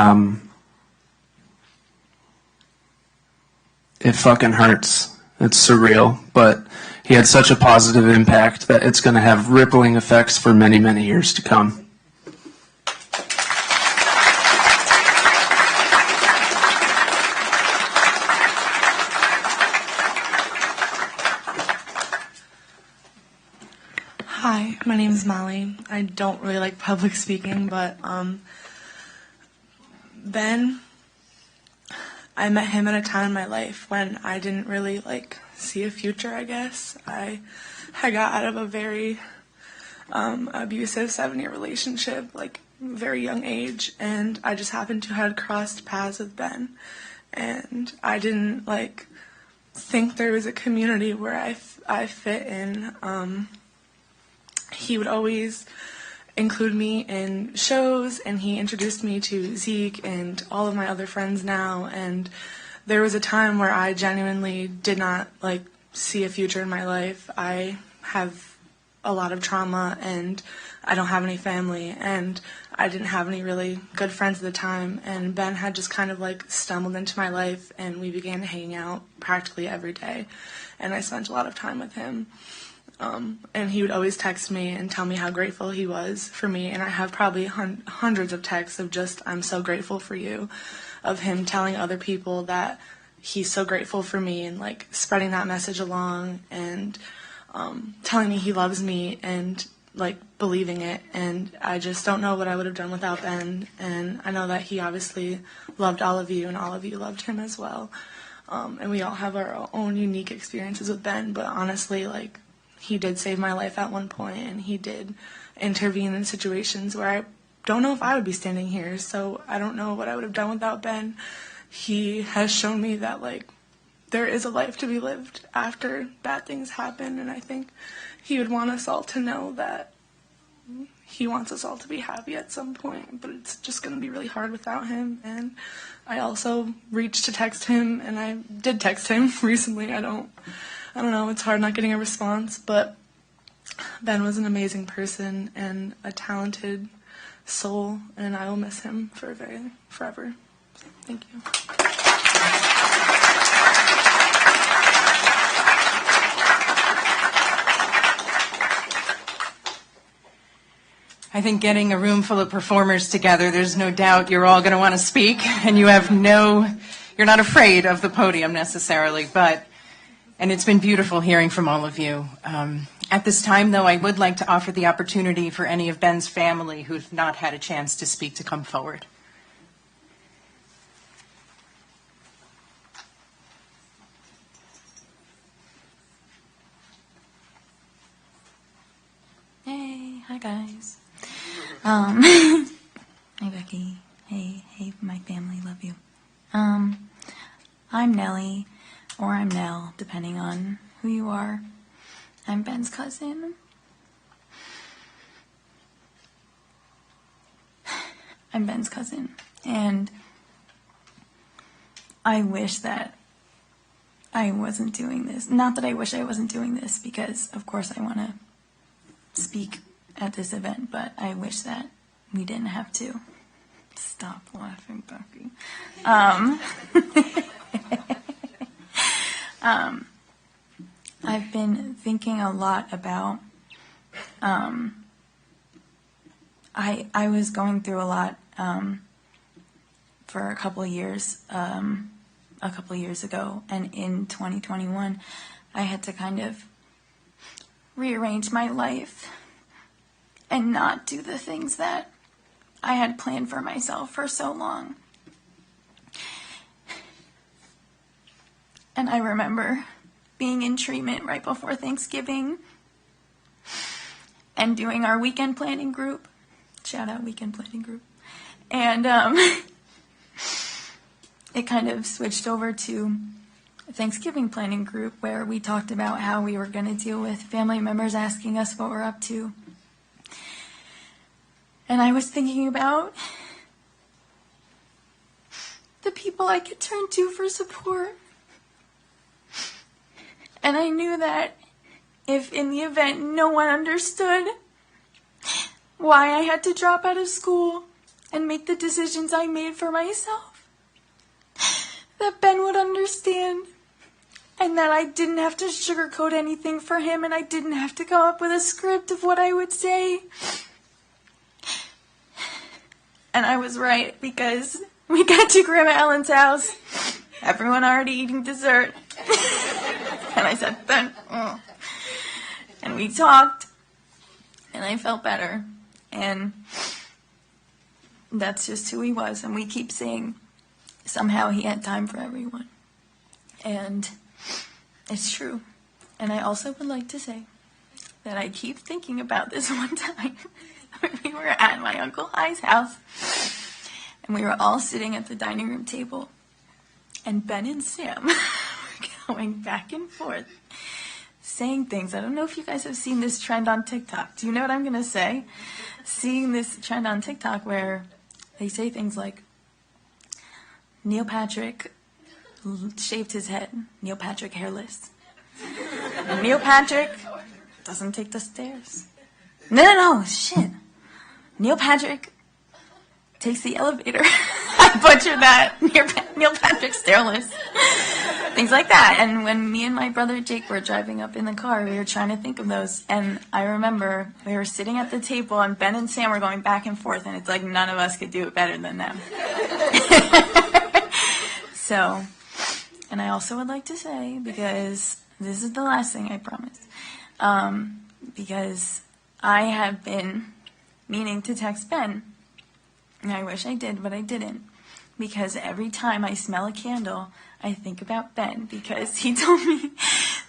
it fucking hurts. It's surreal. But he had such a positive impact that it's going to have rippling effects for many, many years to come. Hi, my name is Molly. I don't really like public speaking, but Ben, I met him at a time in my life when I didn't really see a future, I guess. I got out of a very abusive 7-year relationship, very young age, and I just happened to have crossed paths with Ben. And I didn't think there was a community where I fit in. He would always include me in shows, and he introduced me to Zeke and all of my other friends now. And there was a time where I genuinely did not see a future in my life. I have a lot of trauma, and I don't have any family, and I didn't have any really good friends at the time. And Ben had just kind of stumbled into my life, and we began hanging out practically every day. And I spent a lot of time with him. And he would always text me and tell me how grateful he was for me. And I have probably hundreds of texts of just, I'm so grateful for you, of him telling other people that he's so grateful for me, and spreading that message along, and telling me he loves me, and believing it. And I just don't know what I would have done without Ben. And I know that he obviously loved all of you, and all of you loved him as well. And we all have our own unique experiences with Ben, but honestly, he did save my life at one point, and he did intervene in situations where I don't know if I would be standing here. So I don't know what I would have done without Ben. He has shown me that there is a life to be lived after bad things happen, and I think he would want us all to know that he wants us all to be happy at some point, but it's just going to be really hard without him. And I also reached to text him, and I did text him recently. I don't know, it's hard not getting a response, but Ben was an amazing person and a talented soul, and I will miss him forever. So, thank you. I think getting a room full of performers together, there's no doubt you're all going to want to speak, and you're not afraid of the podium necessarily, and it's been beautiful hearing from all of you. At this time, though, I would like to offer the opportunity for any of Ben's family who've not had a chance to speak to come forward. guys. Hey, Becky. Hey, my family, love you. I'm Nellie, or I'm Nell, depending on who you are. I'm Ben's cousin. I'm Ben's cousin, and I wish that I wasn't doing this. Not that I wish I wasn't doing this, because of course I want to speak at this event, but I wish that we didn't have to. Stop laughing, Becky. I've been thinking a lot about, I was going through a lot for a couple of years ago, and in 2021, I had to kind of rearrange my life and not do the things that I had planned for myself for so long. And I remember being in treatment right before Thanksgiving and doing our weekend planning group. Shout out weekend planning group. And it kind of switched over to a Thanksgiving planning group where we talked about how we were going to deal with family members asking us what we're up to. And I was thinking about the people I could turn to for support. And I knew that if in the event no one understood why I had to drop out of school and make the decisions I made for myself, that Ben would understand, and that I didn't have to sugarcoat anything for him, and I didn't have to come up with a script of what I would say. And I was right, because we got to Grandma Ellen's house, everyone already eating dessert, and I said, Ben, and we talked, and I felt better, and that's just who he was. And we keep saying somehow he had time for everyone, and it's true. And I also would like to say that I keep thinking about this one time when we were at my Uncle Hi's house, and we were all sitting at the dining room table, and Ben and Sam were going back and forth saying things. I don't know if you guys have seen this trend on TikTok. Do you know what I'm going to say? Seeing this trend on TikTok where they say things like, Neil Patrick shaved his head. Neil Patrick hairless. Neil Patrick doesn't take the stairs. No, shit. Neil Patrick takes the elevator. I butchered that. Neil Patrick stairless. Things like that. And when me and my brother Jake were driving up in the car, we were trying to think of those. And I remember we were sitting at the table, and Ben and Sam were going back and forth, and it's like none of us could do it better than them. So, and I also would like to say, because this is the last thing I promise, because I have been meaning to text Ben, and I wish I did, but I didn't, because every time I smell a candle, I think about Ben, because he told me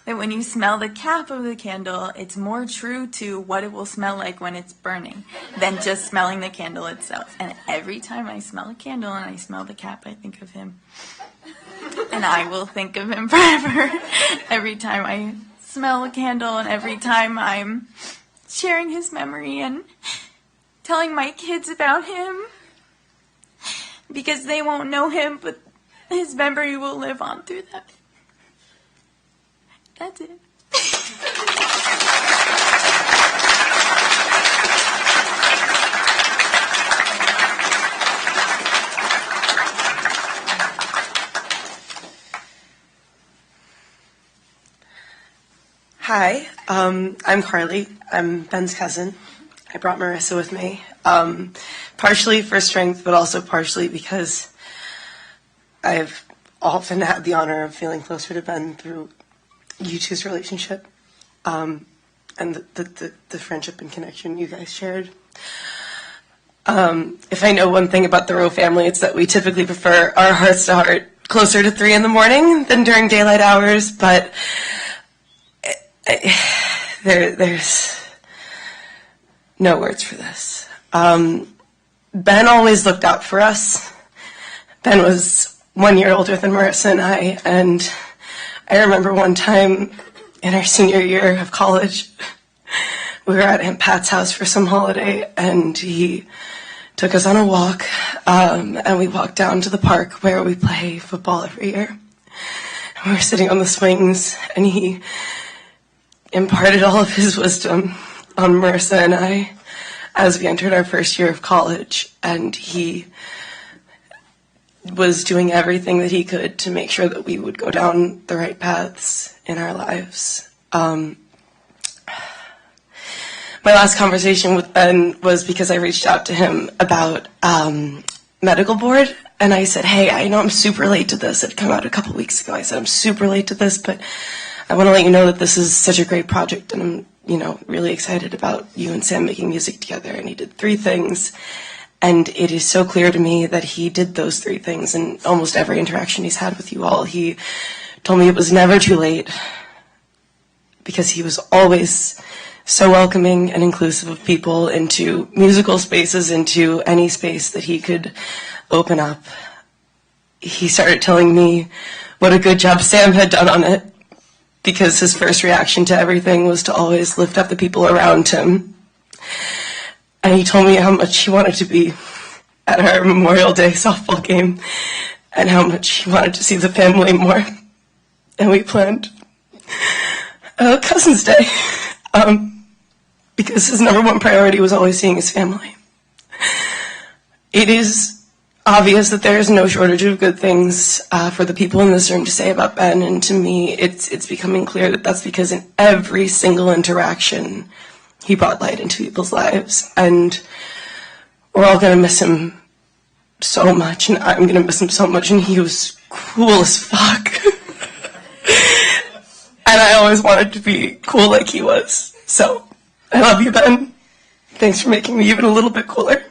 that when you smell the cap of the candle, it's more true to what it will smell like when it's burning than just smelling the candle itself. And every time I smell a candle and I smell the cap, I think of him. And I will think of him forever. Every time I smell a candle and every time I'm sharing his memory and telling my kids about him, because they won't know him, but his memory will live on through them. That's it. Hi, I'm Carly. I'm Ben's cousin. I brought Marissa with me, partially for strength, but also partially because I've often had the honor of feeling closer to Ben through you two's relationship, and the friendship and connection you guys shared. If I know one thing about the Rowe family, it's that we typically prefer our hearts to heart closer to 3 a.m. than during daylight hours, but no words for this. Ben always looked out for us. Ben was 1 year older than Marissa and I remember one time in our senior year of college, we were at Aunt Pat's house for some holiday, and he took us on a walk, and we walked down to the park where we play football every year. And we were sitting on the swings, and he imparted all of his wisdom on Marissa and I as we entered our first year of college, and he was doing everything that he could to make sure that we would go down the right paths in our lives. My last conversation with Ben was because I reached out to him about medical board, and I said, hey, I know I'm super late to this. It came out a couple weeks ago. I said, I'm super late to this, but I want to let you know that this is such a great project, and I'm, really excited about you and Sam making music together. And he did 3 things, and it is so clear to me that he did those 3 things in almost every interaction he's had with you all. He told me it was never too late because he was always so welcoming and inclusive of people into musical spaces, into any space that he could open up. He started telling me what a good job Sam had done on it, because his first reaction to everything was to always lift up the people around him. And he told me how much he wanted to be at our Memorial Day softball game and how much he wanted to see the family more. And we planned Cousin's Day because his number 1 priority was always seeing his family. It is obvious that there is no shortage of good things for the people in this room to say about Ben, and to me it's becoming clear that that's because in every single interaction he brought light into people's lives, and we're all going to miss him so much, and I'm going to miss him so much, and he was cool as fuck. And I always wanted to be cool like he was. So, I love you, Ben. Thanks for making me even a little bit cooler.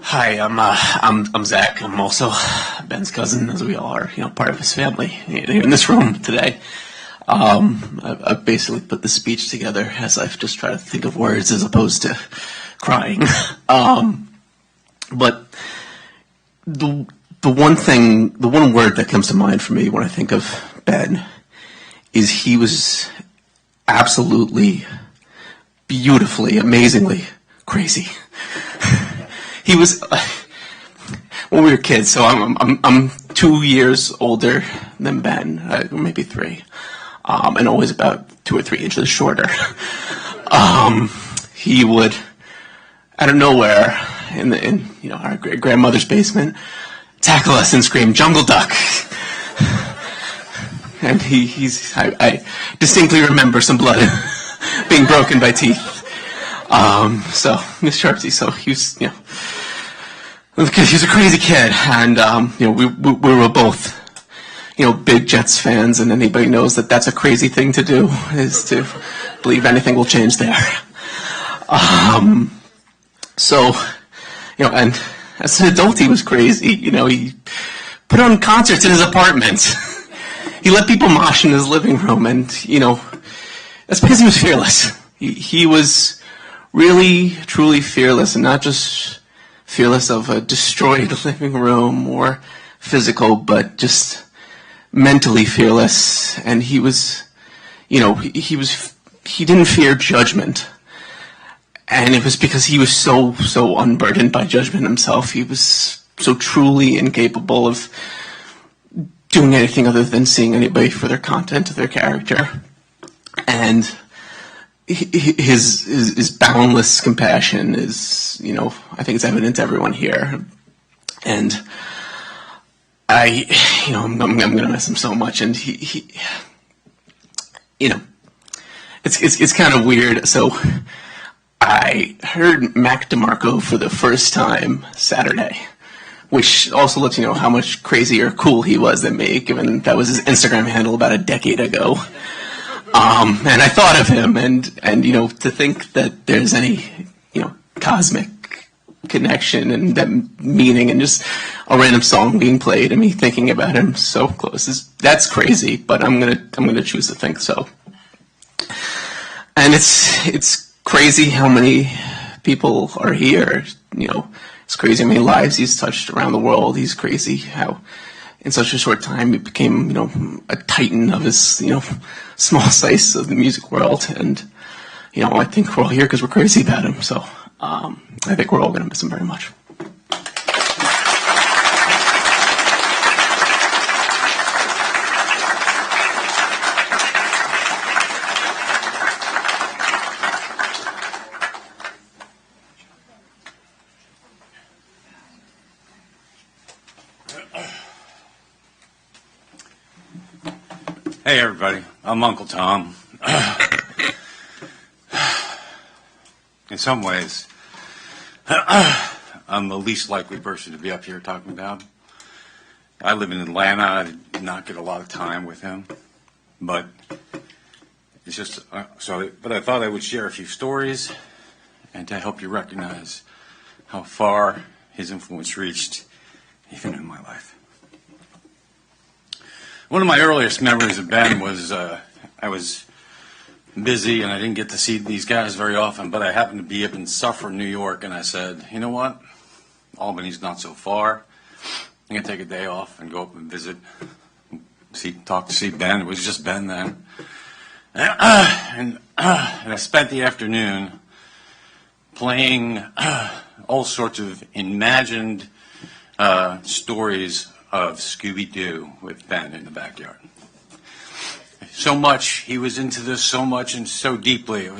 Hi, I'm Zach. I'm also Ben's cousin, as we all are, part of his family here in this room today. I've basically put the speech together as I've just tried to think of words as opposed to crying. But the one word that comes to mind for me when I think of Ben is he was absolutely, beautifully, amazingly crazy. He was when we were kids. So I'm 2 years older than Ben, maybe 3, and always about 2 or 3 inches shorter. He would, out of nowhere, in our great grandmother's basement, tackle us and scream "Jungle Duck," and I distinctly remember some blood being broken by teeth. So Miss Sharpsy, so he was, because he was a crazy kid, and we were both, big Jets fans, and anybody knows that that's a crazy thing to do, is to believe anything will change there. So, and as an adult, he was crazy. He put on concerts in his apartment. He let people mosh in his living room, and that's because he was fearless. He was really, truly fearless, and not just fearless of a destroyed living room or physical, but just mentally fearless. And he was, he didn't fear judgment. And it was because he was so unburdened by judgment himself. He was so truly incapable of doing anything other than seeing anybody for their content, their character. And his boundless compassion is, I think it's evident to everyone here. And I'm going to miss him so much. And he it's kind of weird. So I heard Mac DeMarco for the first time Saturday which also lets you know how much crazier cool he was than me, given that was his Instagram handle about a decade ago. And I thought of him, and to think that there's any cosmic connection and that meaning, and just a random song being played and me thinking about him so close, that's crazy. But I'm gonna choose to think so. And it's crazy how many people are here. It's crazy how many lives he's touched around the world. He's crazy how in such a short time he became a titan of his small slice of the music world. And I think we're all here because we're crazy about him. So I think we're all going to miss him very much. Hey everybody, I'm Uncle Tom. In some ways, I'm the least likely person to be up here talking about him. I live in Atlanta. I did not get a lot of time with him, but it's just But I thought I would share a few stories, and to help you recognize how far his influence reached, even in my life. One of my earliest memories of Ben was I was busy and I didn't get to see these guys very often, but I happened to be up in Suffolk, New York, and I said, you know what? Albany's not so far. I'm going to take a day off and go up and visit, talk to see Ben. It was just Ben then. And I spent the afternoon playing all sorts of imagined stories of Scooby-Doo with Ben in the backyard. So much, he was into this so much and so deeply.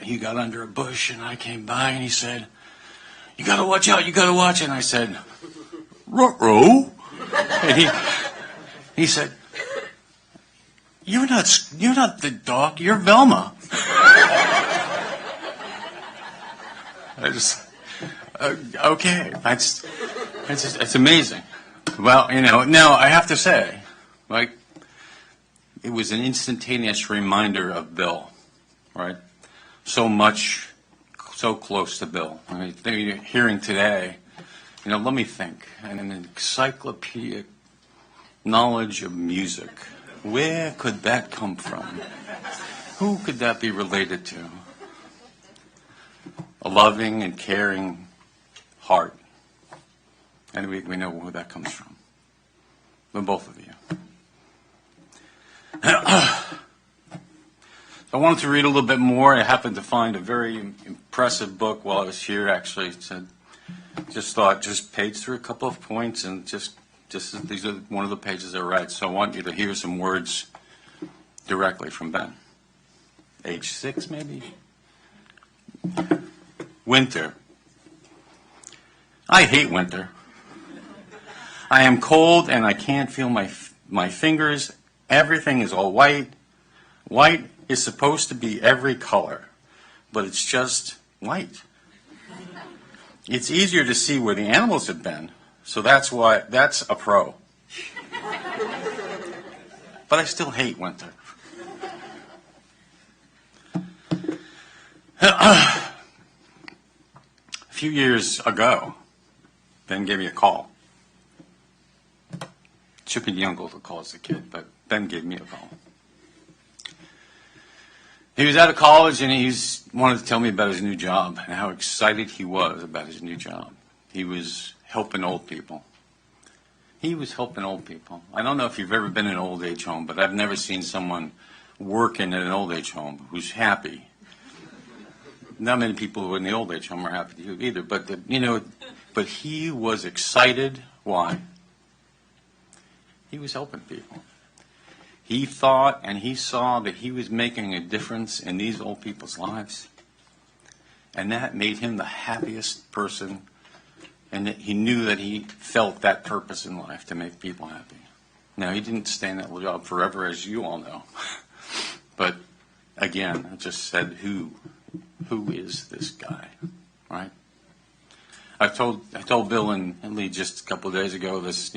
He got under a bush and I came by and he said, you gotta watch out, you gotta watch. And I said, Rowe? And he said, you're not the dog, you're Velma. I just, okay, it's amazing. Well, now I have to say, it was an instantaneous reminder of Bill, right? So much, so close to Bill. I mean, hearing today, let me think. And an encyclopedic knowledge of music. Where could that come from? Who could that be related to? A loving and caring heart. And we know where that comes from. From both of you. I wanted to read a little bit more. I happened to find a very impressive book while I was here, actually. Just page through a couple of points, and these are one of the pages I write. So I want you to hear some words directly from Ben. Age 6, maybe? Winter. I hate winter. I am cold and I can't feel my fingers. Everything is all white. White is supposed to be every color, but it's just white. It's easier to see where the animals have been, so that's a pro. But I still hate winter. A few years ago, Ben gave me a call. It should be the uncle that calls the kid, but Ben gave me a call. He was out of college and he wanted to tell me about his new job and how excited he was about his new job. He was helping old people. I don't know if you've ever been in an old age home, but I've never seen someone working in an old age home who's happy. Not many people in the old age home are happy either, but he was excited. Why? He was helping people. He thought and he saw that he was making a difference in these old people's lives. And that made him the happiest person. And that he knew that he felt that purpose in life, to make people happy. Now, he didn't stay in that job forever, as you all know. But again, I just said, who is this guy, right? I told Bill and Lee just a couple of days ago this,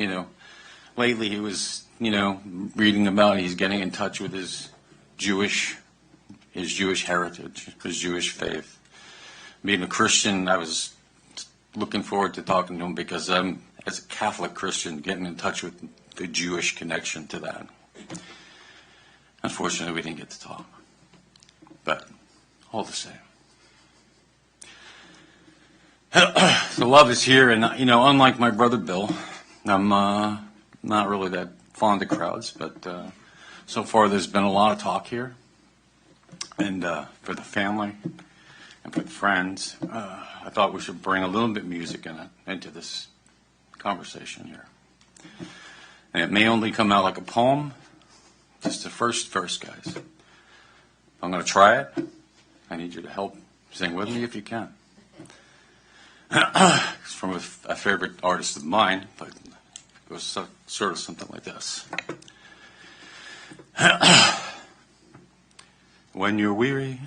lately he was, reading about he's getting in touch with his Jewish heritage, his Jewish faith. Being a Christian, I was looking forward to talking to him because I'm, as a Catholic Christian, getting in touch with the Jewish connection to that. Unfortunately, we didn't get to talk, but all the same. The love is here, and unlike my brother Bill, I'm not really that fond of crowds, but so far there's been a lot of talk here, and for the family and for the friends, I thought we should bring a little bit of music into this conversation here. And it may only come out like a poem, just the first verse, guys. I'm going to try it. I need you to help sing with me if you can. It's from a favorite artist of mine, but it goes sort of something like this. When you're weary,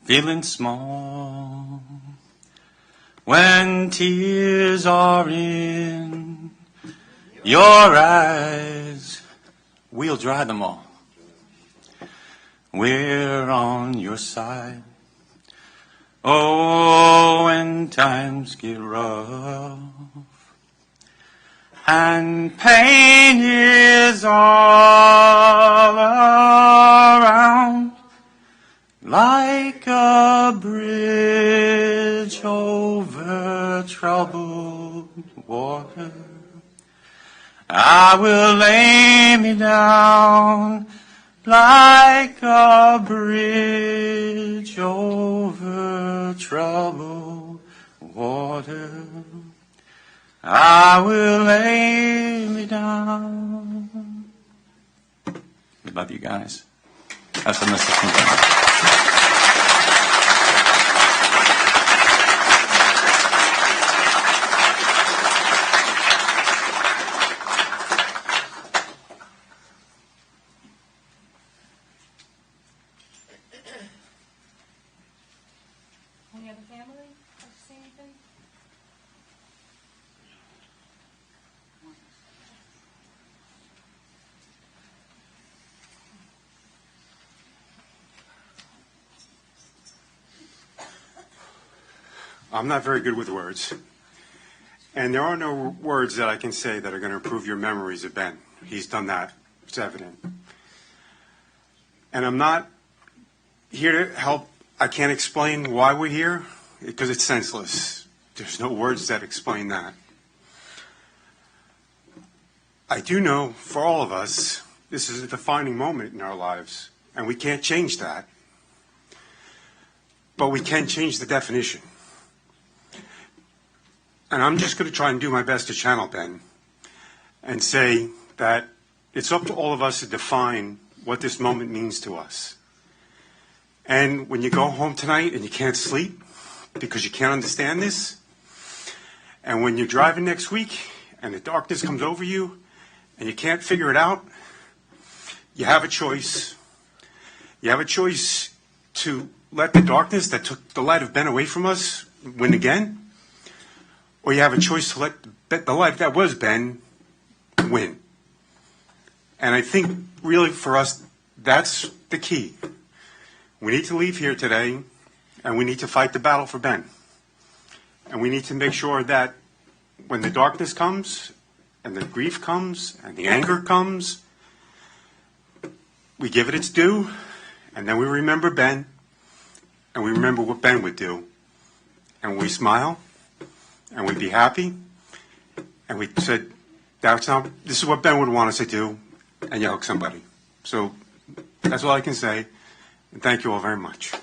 feeling small, when tears are in your eyes, we'll dry them all. We're on your side. Oh, when times get rough and pain is all around, like a bridge over troubled water, I will lay me down like a bridge over troubled water. I will lay me down. We love you guys. That's the message from God. Any other family? Like to say anything? I'm not very good with words. And there are no words that I can say that are going to improve your memories of Ben. He's done that. It's evident. And I'm not here to help. I can't explain why we're here because it's senseless. There's no words that explain that. I do know for all of us, this is a defining moment in our lives, and we can't change that. But we can change the definition. And I'm just going to try and do my best to channel Ben and say that it's up to all of us to define what this moment means to us. And when you go home tonight and you can't sleep because you can't understand this, and when you're driving next week and the darkness comes over you and you can't figure it out, you have a choice. You have a choice to let the darkness that took the light of Ben away from us win again, or you have a choice to let the light that was Ben win. And I think really for us, that's the key. We need to leave here today, and we need to fight the battle for Ben. And we need to make sure that when the darkness comes, and the grief comes, and the anger comes, we give it its due, and then we remember Ben, and we remember what Ben would do. And we smile, and we'd be happy, and we said, this is what Ben would want us to do, and you hug somebody. So that's all I can say, and thank you all very much.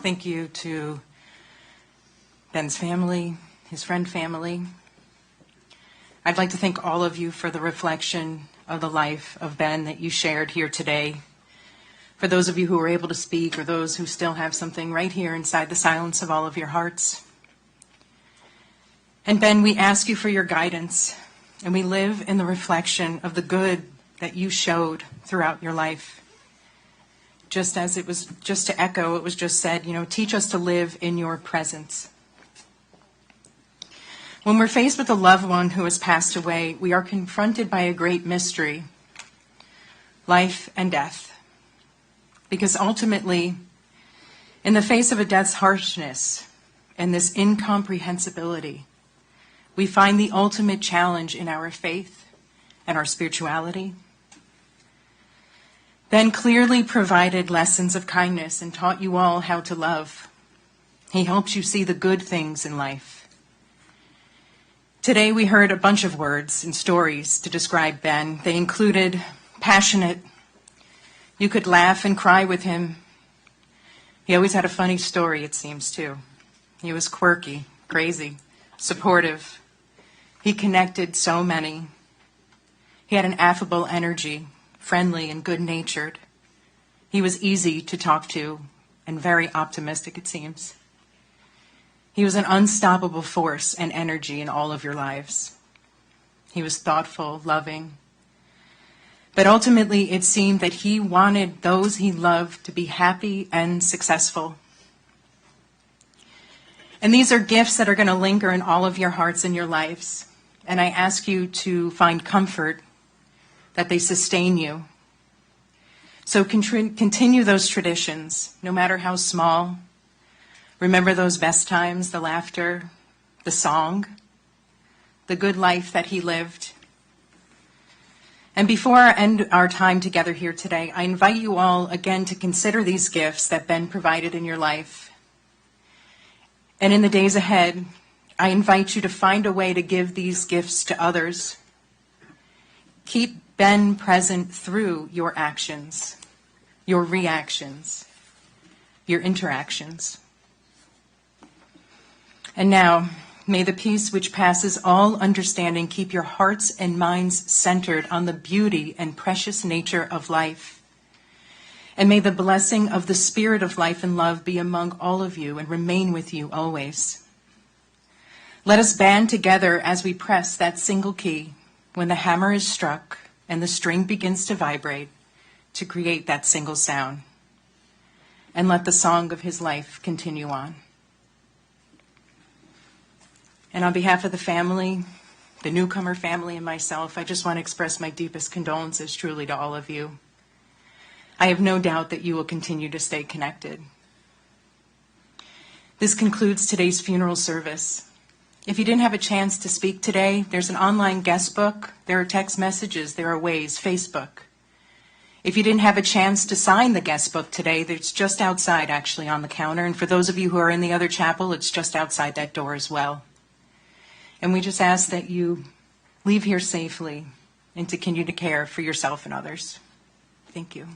Thank you to Ben's family, his friend family. I'd like to thank all of you for the reflection of the life of Ben that you shared here today. For those of you who were able to speak, or those who still have something right here inside the silence of all of your hearts. And Ben, we ask you for your guidance, and we live in the reflection of the good that you showed throughout your life. Just as it was, just to echo, it was just said, teach us to live in your presence. When we're faced with a loved one who has passed away, we are confronted by a great mystery, life and death. Because ultimately, in the face of a death's harshness and this incomprehensibility, we find the ultimate challenge in our faith and our spirituality. Ben clearly provided lessons of kindness and taught you all how to love. He helps you see the good things in life. Today we heard a bunch of words and stories to describe Ben. They included passionate. You could laugh and cry with him. He always had a funny story, it seems, too. He was quirky, crazy, supportive. He connected so many. He had an affable energy, friendly and good-natured. He was easy to talk to and very optimistic, it seems. He was an unstoppable force and energy in all of your lives. He was thoughtful, loving. But ultimately, it seemed that he wanted those he loved to be happy and successful. And these are gifts that are going to linger in all of your hearts and your lives. And I ask you to find comfort that they sustain you. So continue those traditions, no matter how small. Remember those best times, the laughter, the song, the good life that he lived. And before I end our time together here today, I invite you all again to consider these gifts that Ben provided in your life. And in the days ahead, I invite you to find a way to give these gifts to others. Keep Ben present through your actions, your reactions, your interactions. And now, may the peace which passes all understanding keep your hearts and minds centered on the beauty and precious nature of life. And may the blessing of the Spirit of life and love be among all of you and remain with you always. Let us band together as we press that single key when the hammer is struck and the string begins to vibrate to create that single sound. And let the song of his life continue on. And on behalf of the family, the newcomer family, and myself, I just want to express my deepest condolences truly to all of you. I have no doubt that you will continue to stay connected. This concludes today's funeral service. If you didn't have a chance to speak today, there's an online guest book, there are text messages, there are ways, Facebook. If you didn't have a chance to sign the guest book today, it's just outside actually on the counter. And for those of you who are in the other chapel, it's just outside that door as well. And we just ask that you leave here safely and to continue to care for yourself and others. Thank you.